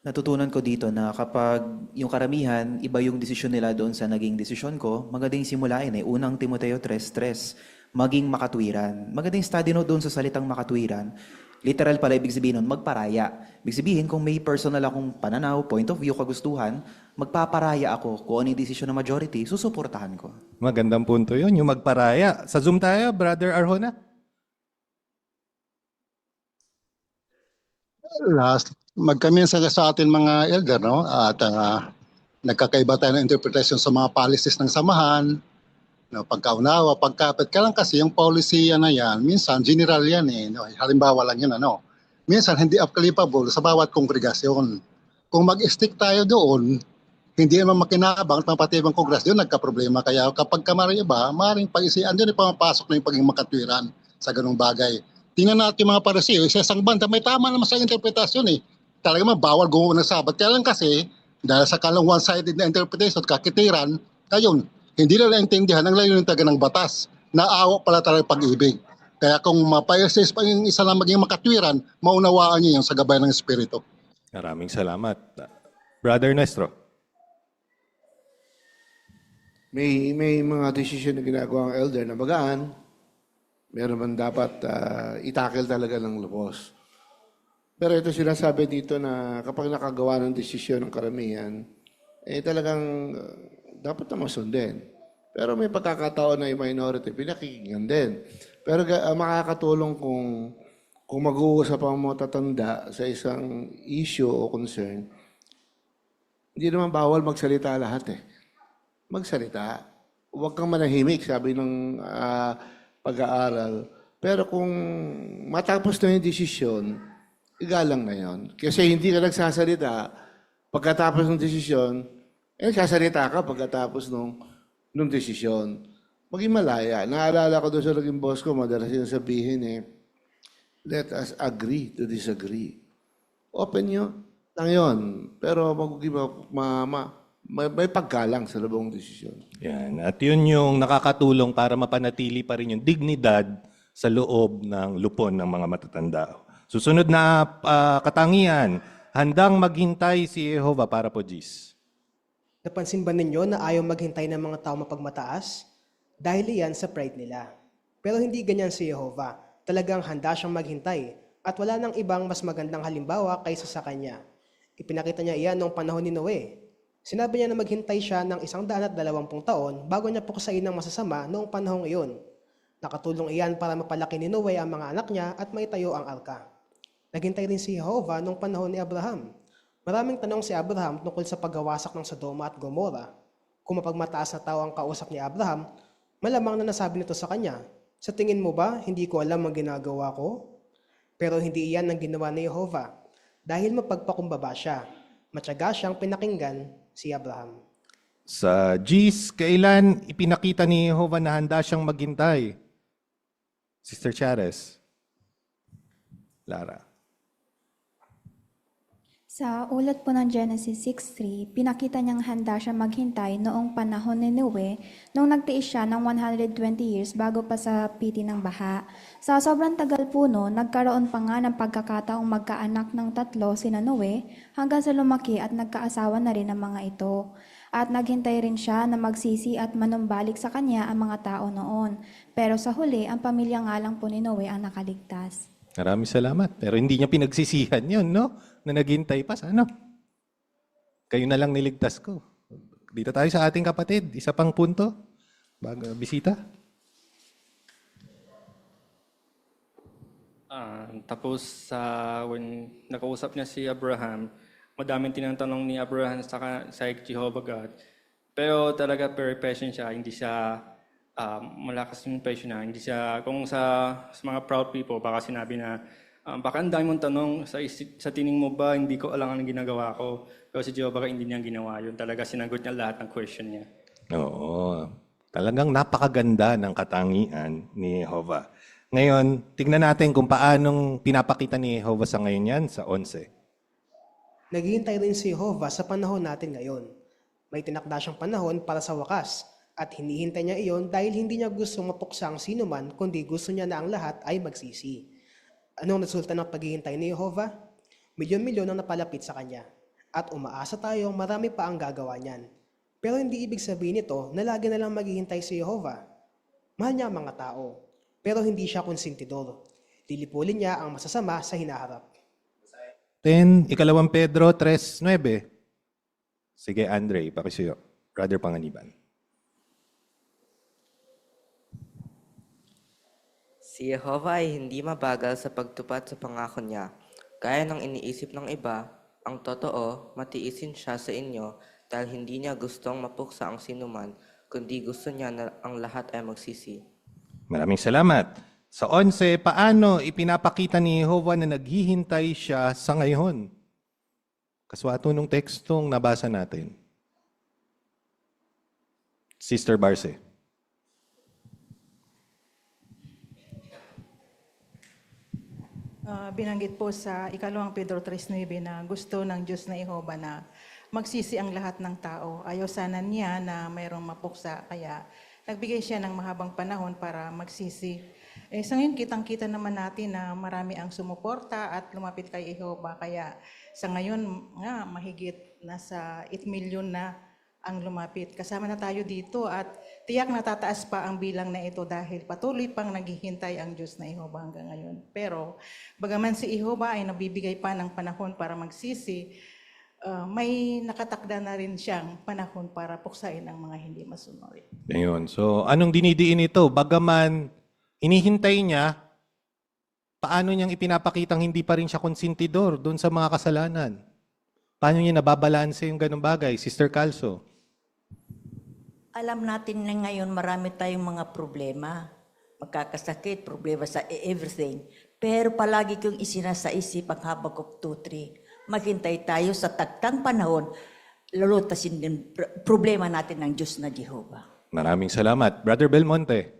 Natutunan ko dito na kapag yung karamihan, iba yung desisyon nila doon sa naging desisyon ko, magandang simulain. Unang Timoteo 3:3. maging makatwiran. Magandang study note doon sa salitang makatwiran. Literal pala ibig sabihin nun, magparaya. Ibig sabihin, kung may personal akong pananaw, point of view, kagustuhan, magpaparaya ako kung ano yung desisyon ng majority, susuportahan ko. Magandang punto yun, yung magparaya. Sa Zoom tayo, Brother Arjona. Magkami sa atin mga elder, no? At nagkakaiba tayo ng interpretation sa mga policies ng samahan, no? Pagkaunawa, pagkapit. Kailan kasi yung policy na yan, minsan general yan eh. No? Halimbawa lang yun, ano? Minsan hindi applicable sa bawat kongregasyon. Kung mag-stick tayo doon, hindi naman makinabang at mapatibang kongresyon, nagka-problema. Kaya kapag kamari iba, maaaring pag-isian doon yung pumapasok na yung pagiging makatwiran sa ganung bagay. Tingnan natin yung mga parasiyo, sa isang banda, may tama naman sa interpretasyon eh. Talaga bawal gumawa ng sabat. Kaya lang kasi, dahil sa kalang one-sided na interpretation at kakitiran, ayun, hindi na naintindihan ang layunin taga ng batas. Naawa pala talaga pag-ibig. Kaya kung mapa-assess pa yung isa lang maging makatwiran, maunawaan niyo yung sa gabay ng Espiritu. Maraming salamat. Brother Nestro. May mga desisyon na ginagawa ang elder na bagaan. Meron man dapat itakil talaga ng lubos. Pero ito sinasabi dito na kapag nakagawa ng desisyon ng karamihan, talagang dapat na masundin. Pero may pagkakataon na yung minority, pinakikinggan din. Pero makakatulong kung mag-uusap ang mga tatanda sa isang issue o concern, hindi naman bawal magsalita lahat eh. Magsalita. Huwag kang manahimik, sabi ng pag-aaral. Pero kung matapos na yung desisyon, igalang na yon. Kasi hindi ka nagsasalita pagkatapos ng desisyon, nagsasalita ka pagkatapos nung desisyon. Maging malaya. Naalala ko doon sa naging boss ko, madalas sinasabihin let us agree to disagree. Open nyo lang yun. Pero may paggalang sa labong desisyon. Yan. At yun yung nakakatulong para mapanatili pa rin yung dignidad sa loob ng lupon ng mga matatanda. Susunod na katangian, handang maghintay si Jehovah para po, Jis. Napansin ba ninyo na ayaw maghintay ng mga tao mapagmataas? Dahil iyan sa pride nila. Pero hindi ganyan si Jehovah. Talagang handa siyang maghintay at wala nang ibang mas magandang halimbawa kaysa sa kanya. Ipinakita niya iyan noong panahon ni Noe. Sinabi niya na maghintay siya ng 120 taon bago niya pukusain ng masasama noong panahong iyon. Nakatulong iyan para mapalaki ni Noe ang mga anak niya at maitayo ang arka. Naghintay din si Jehovah noong panahon ni Abraham. Maraming tanong si Abraham tungkol sa paggawasak ng Sodoma at Gomora. Kung mapagmataas na tao ang kausap ni Abraham, malamang na nasabi nito sa kanya, sa tingin mo ba, hindi ko alam ang ginagawa ko? Pero hindi iyan ang ginawa ni Jehovah. Dahil mapagpakumbaba siya, matyaga siyang pinakinggan si Abraham. Sa Jis, kailan ipinakita ni Jehovah na handa siyang maghintay? Sister Chares. Lara. Sa ulat po ng Genesis 6:3, pinakita niyang handa siya maghintay noong panahon ni Noe nung nagtiis siya ng 120 years bago pa sa piti ng baha. Sa sobrang tagal po noon, nagkaroon pa nga ng pagkakataong magkaanak ng 3 sina Noe hanggang sa lumaki at nagkaasawa na rin ang mga ito. At naghintay rin siya na magsisi at manumbalik sa kanya ang mga tao noon. Pero sa huli, ang pamilya nga lang po ni Noe ang nakaligtas. Maraming salamat. Pero hindi niya pinagsisihan yun, no? Na naghintay pa. Ano? Kayo na lang niligtas ko. Dito tayo sa ating kapatid. Isa pang punto. Bago bisita. Tapos when nakausap niya si Abraham, madaming tinatanong ni Abraham sa Jehovah God. Pero talaga very patient siya. Hindi siya malakas yung passion na. Hindi siya, kung sa mga proud people, baka sinabi na, baka ang dami mong tanong, sa tining mo ba, hindi ko alam ang ginagawa ko. Pero si Jehovah hindi niya ginawa yun. Talaga sinagot niya lahat ng question niya. Oo. Talagang napakaganda ng katangian ni Jehovah. Ngayon, tignan natin kung paanong pinapakita ni Jehovah sa ngayon yan, sa 11. Naghihintay rin si Jehovah sa panahon natin ngayon. May tinakda siyang panahon para sa wakas. At hinihintay niya iyon dahil hindi niya gusto mapuksa ang sinuman, kundi gusto niya na ang lahat ay magsisi. Anong resulta ng paghihintay ni Jehovah? Milyon-milyon ang napalapit sa kanya. At umaasa tayong marami pa ang gagawa niyan. Pero hindi ibig sabihin nito na lagi na lang maghihintay si Jehovah. Mahal niya ang mga tao, pero hindi siya konsentidor. Lilipulin niya ang masasama sa hinaharap. 2 Pedro 3:9. Sige, Andre, pakisuyo. Brother Panganiban. Si Jehovah ay hindi mabagal sa pagtupad sa pangako niya. Gaya ng iniisip ng iba, ang totoo, matiisin siya sa inyo dahil hindi niya gustong mapuksa ang sinuman, kundi gusto niya na ang lahat ay magsisi. Maraming salamat. Sa 11, paano ipinapakita ni Jehovah na naghihintay siya sa ngayon? Kaswato nung tekstong nabasa natin. Sister Barce. Binanggit po sa 2 Pedro 3:9 na gusto ng Diyos na Jehovah na magsisi ang lahat ng tao. Ayaw sana niya na mayroong mapuksa, kaya nagbigay siya ng mahabang panahon para magsisi. Sa ngayon, kitang-kita naman natin na marami ang sumuporta at lumapit kay Jehovah. Kaya sa ngayon, mahigit nasa 8 million na ang lumapit. Kasama na tayo dito at tiyak na tataas pa ang bilang na ito dahil patuloy pang naghihintay ang Diyos na Jehovah hanggang ngayon. Pero bagaman si Jehovah ay nabibigay pa ng panahon para magsisi, may nakatakda na rin siyang panahon para puksain ang mga hindi masunod. Ayun. So, anong dinidiin ito? Bagaman inihintay niya, paano niyang ipinapakitang hindi pa rin siya konsentidor doon sa mga kasalanan? Paano niya nababalanse yung ganung bagay? Sister Calso. Alam natin na ngayon marami tayong mga problema. Magkakasakit, problema sa everything. Pero palagi kong isinasaisip ang Habakuk 2:3. Maghintay tayo sa taktang panahon, lulutasin din problema natin ng Diyos na Jehovah. Maraming salamat. Brother Belmonte.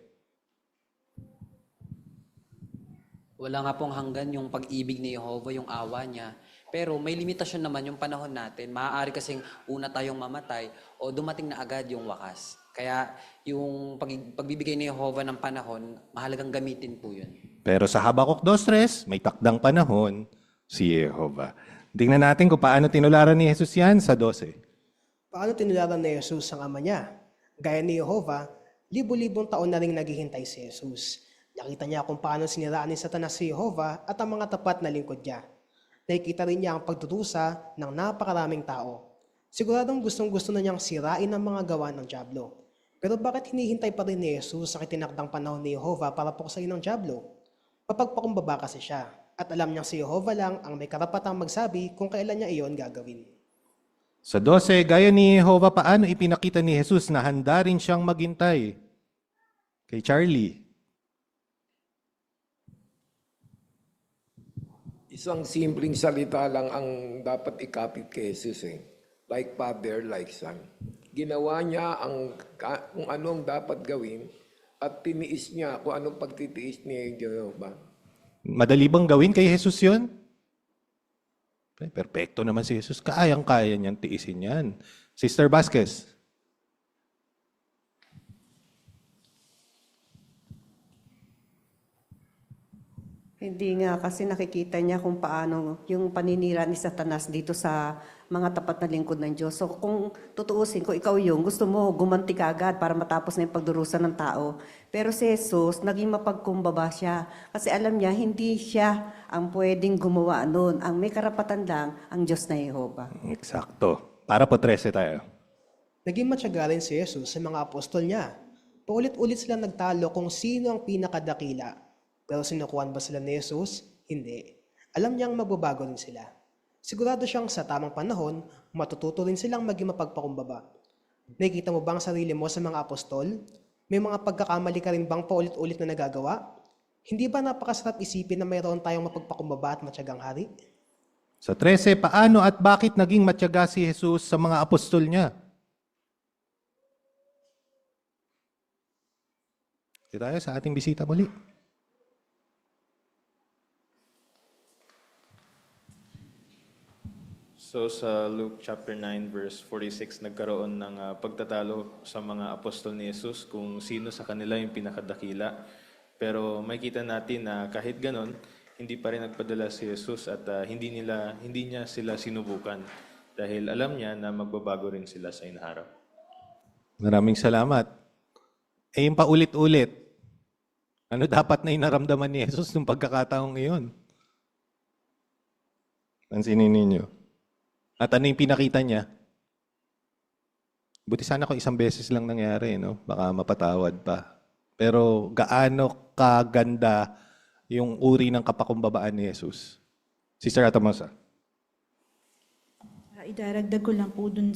Wala nga pong hanggan yung pag-ibig ni Jehovah, yung awa niya. Pero may limitasyon naman yung panahon natin. Maaari kasing una tayong mamatay o dumating na agad yung wakas. Kaya yung pagbibigay ni Jehovah ng panahon, mahalagang gamitin po yun. Pero sa Habakuk 2:3, may takdang panahon si Jehovah. Tingnan natin kung paano tinularan ni Jesus yan sa 12. Paano tinularan ni Jesus ang ama niya? Gaya ni Jehovah, libo-libong taon na rin naghihintay si Jesus. Nakita niya kung paano siniraan ni Satanas si Jehovah at ang mga tapat na lingkod niya. Nakikita rin niya ang pagdudusa ng napakaraming tao. Siguradong gustong-gusto na niyang sirain ang mga gawa ng dyablo. Pero bakit hinihintay pa rin ni Jesus ang itinakdang panahon ni Jehovah para puksain ng dyablo? Mapagpakumbaba kasi siya. At alam niyang si Jehovah lang ang may karapatang magsabi kung kailan niya iyon gagawin. Sa 12, gaya ni Jehovah, paano ipinakita ni Jesus na handa rin siyang maghintay? Kay Charlie. Isang simpleng salita lang ang dapat ikapit kay Jesus Like father, like son. Ginawa niya kung anong dapat gawin at tiniis niya kung anong pagtitiis ni Jehovah. Madali bang gawin kay Jesus yun? Perfecto naman si Jesus. Kayang-kaya niyang tiisin yan. Sister Vasquez. Hindi nga kasi nakikita niya kung paano yung paninira ni Satanas dito sa mga tapat na lingkod ng Diyos. So kung tutuusin, kung ikaw yung gusto mo gumanti ka agad para matapos na yung pagdurusa ng tao. Pero si Jesus, naging mapagkumbaba siya. Kasi alam niya, hindi siya ang pwedeng gumawa noon. Ang may karapatan lang, ang Diyos na Jehovah. Eksakto. Para po 13 tayo. Naging matyaga rin si Jesus sa mga apostol niya. Paulit-ulit silang nagtalo kung sino ang pinakadakila. Pero sinukuhan ba sila ni Jesus? Hindi. Alam niyang magbabago rin sila. Sigurado siyang sa tamang panahon, matututo rin silang maging mapagpakumbaba. Nakikita mo ba ang sarili mo sa mga apostol? May mga pagkakamali ka rin bang paulit-ulit na nagagawa? Hindi ba napakasarap isipin na mayroon tayong mapagpakumbaba at matyagang hari? Sa 13, paano at bakit naging matyaga si Jesus sa mga apostol niya? Ito tayo sa ating bisita muli. So sa Luke chapter 9 verse 46, nagkaroon ng pagtatalo sa mga apostol ni Jesus kung sino sa kanila yung pinakadakila. Pero makikita natin na kahit ganon, hindi pa rin nagpadala si Jesus at hindi niya sila sinubukan dahil alam niya na magbabago rin sila sa inaharap. Maraming salamat. Yung paulit-ulit, Ano dapat na inaramdaman ni Jesus nung pagkakataong iyon? Pansinin ninyo. At ano yung pinakita niya? Buti sana kung isang beses lang nangyari, no? Baka mapatawad pa. Pero gaano kaganda yung uri ng kapakumbabaan ni Jesus? Sister Atamosa. Idaragdag ko lang po dun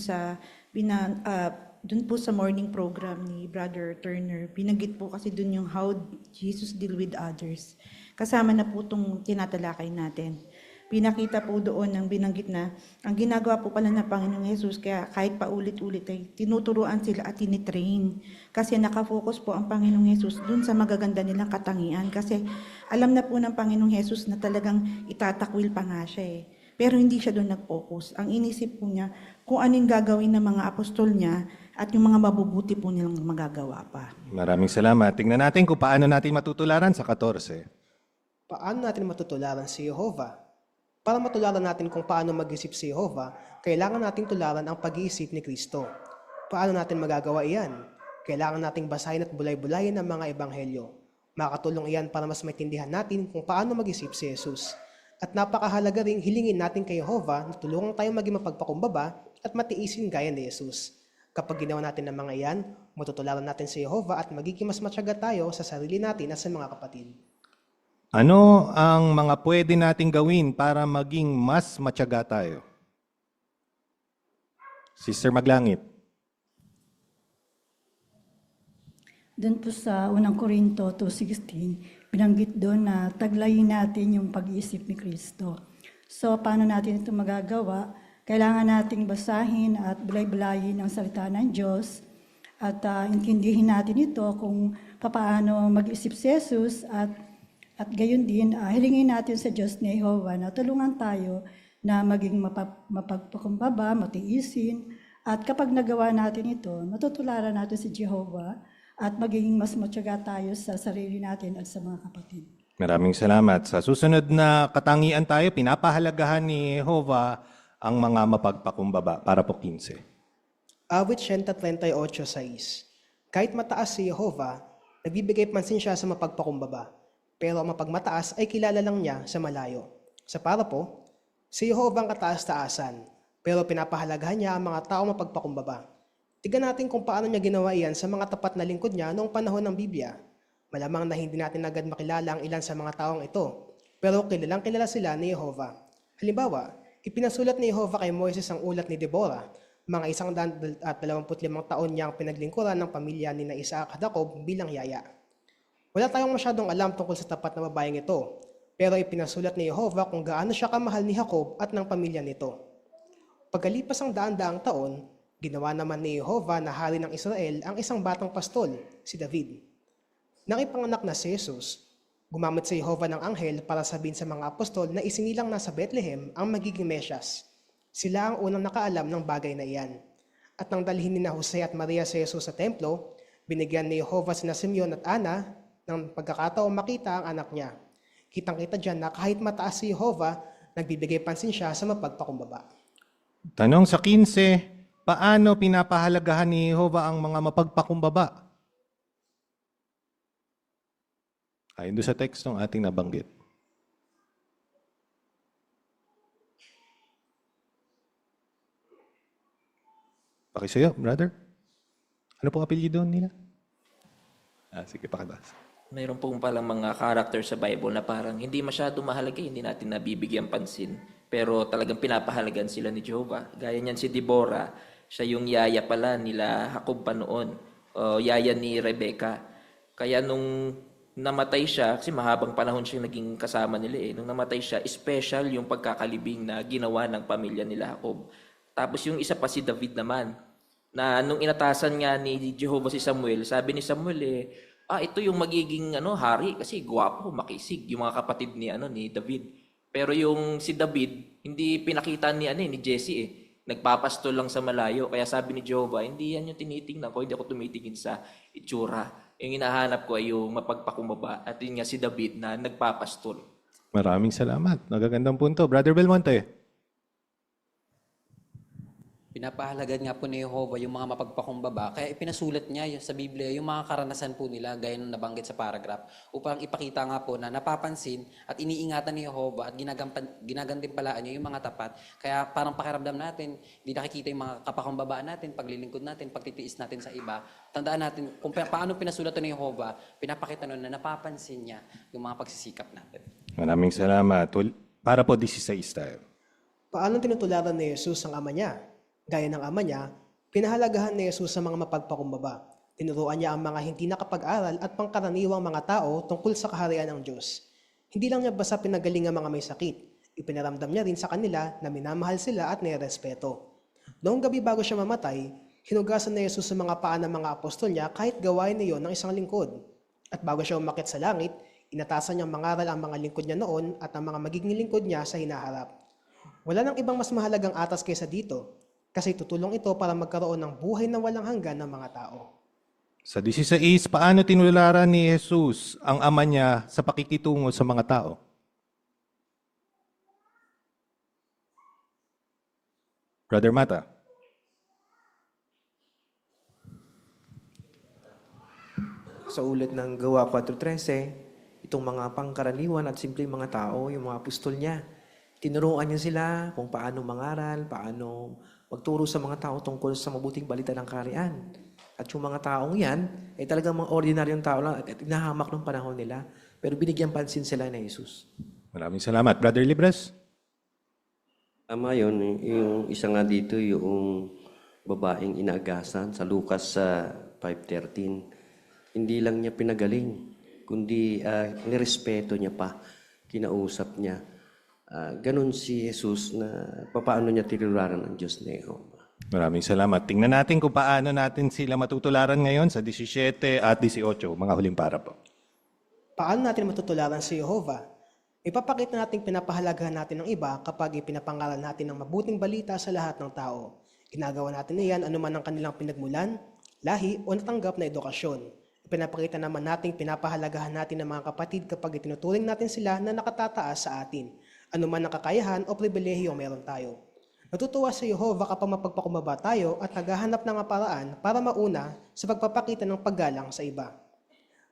po sa morning program ni Brother Turner. Binanggit po kasi dun yung how Jesus deal with others. Kasama na po itong tinatalakay natin. Pinakita po doon ng binanggit na ang ginagawa po pala ng Panginoong Jesus, kaya kahit paulit-ulit ay tinuturuan sila at tinitrain. Kasi nakafocus po ang Panginoong Jesus doon sa magaganda nilang katangian. Kasi alam na po ng Panginoong Jesus na talagang itatakwil pa nga siya eh. Pero hindi siya doon nag-focus. Ang inisip po niya kung anong gagawin ng mga apostol niya at yung mga mabubuti po nilang magagawa pa. Maraming salamat. Tingnan natin kung paano natin matutularan sa 14. Paano natin matutularan si Jehovah? Para matularan natin kung paano mag-isip si Jehovah, kailangan nating tularan ang pag-iisip ni Kristo. Paano natin magagawa iyan? Kailangan nating basahin at bulay-bulayin ang mga ebanghelyo. Makatulong iyan para mas maintindihan natin kung paano mag-isip si Jesus. At napakahalaga ring hilingin natin kay Jehovah na tulungan tayo maging mapagpakumbaba at matiisin gaya ni Jesus. Kapag ginawa natin ang mga iyan, matutularan natin si Jehovah at magiging mas matyaga tayo sa sarili natin at sa mga kapatid. Ano ang mga pwede nating gawin para maging mas matyaga tayo? Sister Maglangit. Doon po sa 1 Corinto 2:16, binanggit doon na taglayin natin yung pag-iisip ni Kristo. So, paano natin ito magagawa? Kailangan nating basahin at bulay-bulayin ang salita ng Diyos at intindihin natin ito kung paano mag-isip si Jesus at gayon din, hilingin natin sa Diyos ni Jehovah na tulungan tayo na maging mapagpakumbaba, matiisin. At kapag nagawa natin ito, matutularan natin si Jehovah at magiging mas matyaga tayo sa sarili natin at sa mga kapatid. Maraming salamat. Sa susunod na katangian tayo, pinapahalagahan ni Jehovah ang mga mapagpakumbaba. Para po 15. Awit 138:6. Kahit mataas si Jehovah, nagbibigay pansin siya sa mapagpakumbaba. Pero ang mapagmataas ay kilala lang niya sa malayo. Sa para po, si Jehovah ang kataas-taasan, pero pinapahalagahan niya ang mga tao mapagpakumbaba. Tignan natin kung paano niya ginawa iyan sa mga tapat na lingkod niya noong panahon ng Biblia. Malamang na hindi natin agad makilala ang ilan sa mga taong ito, pero kilalang kilala sila ni Jehovah. Halimbawa, ipinasulat ni Jehovah kay Moises ang ulat ni Deborah, mga 125 taon niyang pinaglingkuran ng pamilya ni Isaac at Jacob bilang yaya. Wala tayong masyadong alam tungkol sa tapat na babaeng ito, pero ipinasulat ni Jehovah kung gaano siya kamahal ni Jacob at ng pamilya nito. Pagkalipas ang daan-daang taon, ginawa naman ni Jehovah na hari ng Israel ang isang batang pastol, si David. Nang ipanganak na si Jesus, gumamit si Jehovah ng anghel para sabihin sa mga apostol na isinilang nasa Bethlehem ang magiging Mesyas. Sila ang unang nakaalam ng bagay na iyan. At nang dalhin ni na Jose at Maria si Jesus sa templo, binigyan ni Jehovah sina Simeon at Ana ng pagkakataong makita ang anak niya. Kitang-kita dyan na kahit mataas si Jehovah, nagbibigay pansin siya sa mapagpakumbaba. Tanong sa 15, paano pinapahalagahan ni Jehovah ang mga mapagpakumbaba? Ayon doon sa tekstong ating nabanggit. Pakisuyo, brother. Ano pong apelyido nila? Sige, pakibasa. Mayroon pong palang mga character sa Bible na parang hindi masyado mahalaga, hindi natin nabibigyan pansin. Pero talagang pinapahalagan sila ni Jehovah. Gaya niyan si Deborah, siya yung yaya pala nila Jacob pa noon, yaya ni Rebecca. Kaya nung namatay siya, kasi mahabang panahon siya naging kasama nila eh. Nung namatay siya, special yung pagkakalibing na ginawa ng pamilya nila Jacob. Tapos yung isa pa si David naman, na nung inatasan nga ni Jehovah si Samuel, sabi ni Samuel ito yung magiging hari kasi gwapo, makisig yung mga kapatid ni ni David. Pero yung si David, hindi pinakita ni Jesse Nagpapastol lang sa malayo. Kaya sabi ni Jehovah, hindi yan yung tinitingnan ko, hindi ako tumitingin sa itsura. Yung hinahanap ko ay yung mapagpakumbaba at yun nga si David na nagpapastol. Maraming salamat. Nagagandang punto. Brother Belmonte. Pinapahalagan nga po ni Jehovah yung mga mapagpakumbaba. Kaya ipinasulat niya sa Biblia yung mga karanasan po nila gaya ng nabanggit sa paragraph upang ipakita nga po na napapansin at iniingatan ni Jehovah at ginagantimpalaan niya yung mga tapat. Kaya parang pakiramdam natin, hindi nakikita yung mga kapakumbabaan natin, paglilingkod natin, pagtitiis natin sa iba. Tandaan natin kung paano pinasulat ni Jehovah, pinapakita nun na napapansin niya yung mga pagsisikap natin. Maraming salamat. Para po 16 tayo. Paano tinutularan ni Jesus ang ama niya? Gaya ng ama niya, pinahalagahan ni Jesus sa mga mapagpakumbaba. Tinuruan niya ang mga hindi nakapag-aral at pangkaraniwang mga tao tungkol sa kaharian ng Diyos. Hindi lang niya basta pinagaling ang mga may sakit. Ipinaramdam niya rin sa kanila na minamahal sila at nirespeto. Noong gabi bago siya mamatay, hinugasan ni Jesus sa mga paa ng mga apostol niya kahit gawain niyon ng isang lingkod. At bago siya umakyat sa langit, inatasan niyang mangaral ang mga lingkod niya noon at ang mga magiging lingkod niya sa hinaharap. Wala nang ibang mas mahalagang atas kaysa dito. Kasi tutulong ito para magkaroon ng buhay na walang hanggan ng mga tao. Sa 16, paano tinularan ni Jesus ang ama niya sa pakikitungo sa mga tao? Brother Mata. Sa ulat ng Gawa 4.13, itong mga pangkaraniwan at simpleng mga tao, yung mga apostol niya, tinuruan niya sila kung paano mangaral, paano magturo sa mga tao tungkol sa mabuting balita ng kaharian. At yung mga taong yan, ay talagang mga ordinaryong tao lang at inahamak ng panahon nila. Pero binigyan pansin sila ni Jesus. Maraming salamat. Brother Libres? Tama yun. Yung isa nga dito, yung babaeng inagasan sa Lucas 5:13. Hindi lang niya pinagaling, kundi nirespeto niya pa, kinausap niya. Ganun si Jesus na paano niya tinularan ng Diyos na Jehovah. Maraming salamat. Tingnan natin kung paano natin sila matutularan ngayon sa 17 at 18. Mga huling para po. Paano natin matutularan si Jehovah? Ipapakita natin pinapahalagahan natin ng iba kapag ipinapangaral natin ng mabuting balita sa lahat ng tao. Ginagawa natin iyan anuman ang kanilang pinagmulan, lahi o natanggap na edukasyon. Pinapakita naman natin pinapahalagahan natin ng mga kapatid kapag itinuturing natin sila na nakatataas sa atin. Anuman ang kakayahan o pribilehiyo meron tayo. Natutuwa si Jehovah kapag mapagpakumbaba tayo at naghahanap ng paraan para mauna sa pagpapakita ng paggalang sa iba.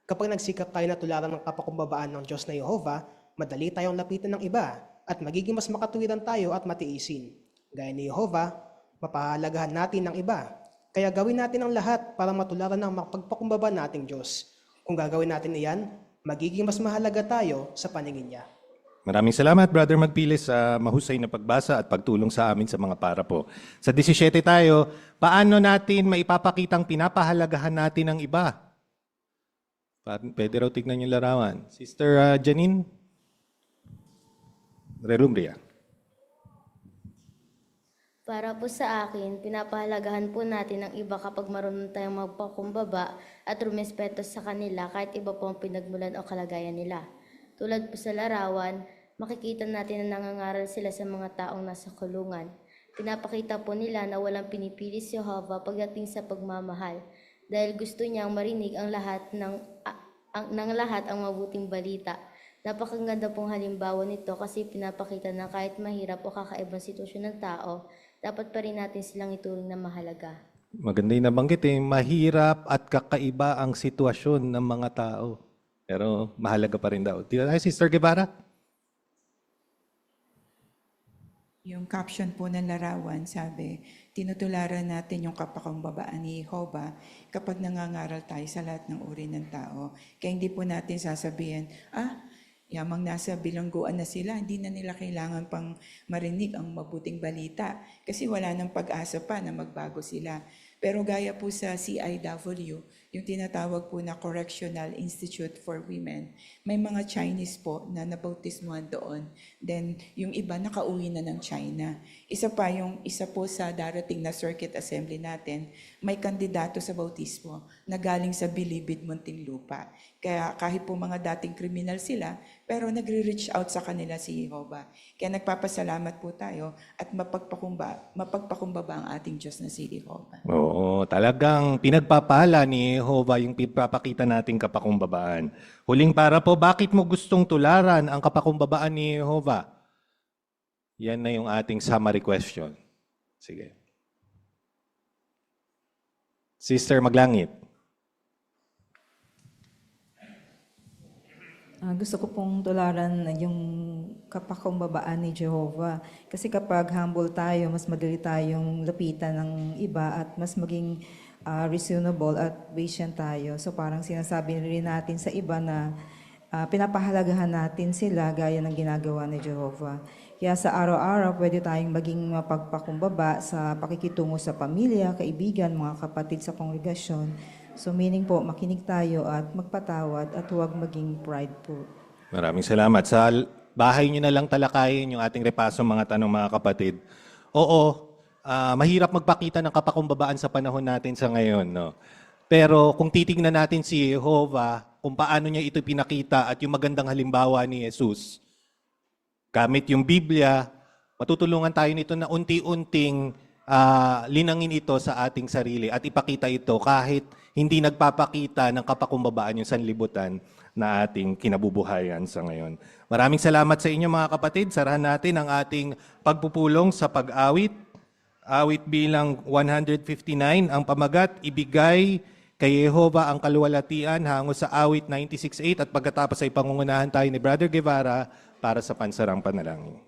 Kapag nagsikap tayo na tularan ng kapakumbabaan ng Diyos na Jehovah, madali tayong lapitan ng iba at magiging mas makatuwiran tayo at matiisin. Gaya ni Jehovah, mapahalagahan natin ng iba. Kaya gawin natin ang lahat para matularan ng mapagpakumbaba nating Diyos. Kung gagawin natin iyan, magiging mas mahalaga tayo sa paningin niya. Maraming salamat, Brother Magpiles, sa mahusay na pagbasa at pagtulong sa amin sa mga para po. Sa 17 tayo, paano natin maipapakitang pinapahalagahan natin ang iba? Pwede raw tignan yung larawan. Sister Janine Relumbria. Para po sa akin, pinapahalagahan po natin ang iba kapag marunong tayong magpakumbaba at rumespeto sa kanila kahit iba po ang pinagmulan o kalagayan nila. Tulad po sa larawan, makikita natin na nangangaral sila sa mga taong nasa kulungan. Pinapakita po nila na walang pinipili si Jehovah pagdating sa pagmamahal dahil gusto niyang marinig ang lahat ng lahat ang mabuting balita. Napakaganda pong halimbawa nito kasi pinapakita na kahit mahirap o kakaibang sitwasyon ng tao, dapat pa rin natin silang ituring na mahalaga. Maganda yung nabanggit mahirap at kakaiba ang sitwasyon ng mga tao. Pero mahalaga pa rin daw. Sister Guevara? Yung caption po ng larawan, sabi, tinutularan natin yung kapakumbabaan ni Jehovah kapag nangangaral tayo sa lahat ng uri ng tao. Kaya hindi po natin sasabihin, yamang nasa bilangguan na sila, hindi na nila kailangan pang marinig ang mabuting balita kasi wala nang pag-asa pa na magbago sila. Pero gaya po sa CIW, yung tinatawag po na Correctional Institute for Women, may mga Chinese po na nabautismuhan doon. Then yung iba nakauwi na ng China. Isa po sa darating na circuit assembly natin, may kandidato sa bautismo na galing sa Bilibid, Muntinlupa. Kaya kahit po mga dating kriminal sila, pero nagre-reach out sa kanila si Jehovah. Kaya nagpapasalamat po tayo at mapagpakumbaba ang ating Diyos na si Jehovah. Oo, talagang pinagpapala ni Jehovah yung pinapakita nating kapakumbabaan. Huling para po, bakit mo gustong tularan ang kapakumbabaan ni Jehovah? Yan na yung ating summary question. Sige. Sister Maglangit. Gusto ko pong tularan yung kapakumbabaan ni Jehovah. Kasi kapag humble tayo, mas madali tayong lapitan ng iba at mas maging reasonable at patient tayo. So parang sinasabi rin natin sa iba na pinapahalagahan natin sila gaya ng ginagawa ni Jehovah. Kaya sa araw-araw, pwede tayong maging mapagpakumbaba sa pakikitungo sa pamilya, kaibigan, mga kapatid sa kongregasyon. So meaning po, makinig tayo at magpatawad at huwag maging prideful. Maraming salamat. Sa bahay nyo na lang talakayin yung ating repaso mga tanong mga kapatid. Oo, mahirap magpakita ng kapakumbabaan sa panahon natin sa ngayon. No? Pero kung titingnan natin si Jehovah, kung paano niya ito pinakita at yung magandang halimbawa ni Jesus, gamit yung Biblia, matutulungan tayo nito na unti-unting linangin ito sa ating sarili at ipakita ito kahit hindi nagpapakita ng kapakumbabaan yung sanlibutan na ating kinabubuhayan sa ngayon. Maraming salamat sa inyo mga kapatid. Sarahan natin ang ating pagpupulong sa pag-awit. Awit bilang 159, ang pamagat, ibigay kay Jehovah ang kaluwalhatian hango sa awit 96.8 at pagkatapos ay pangungunahan tayo ni Brother Guevara para sa pansarang panalangin.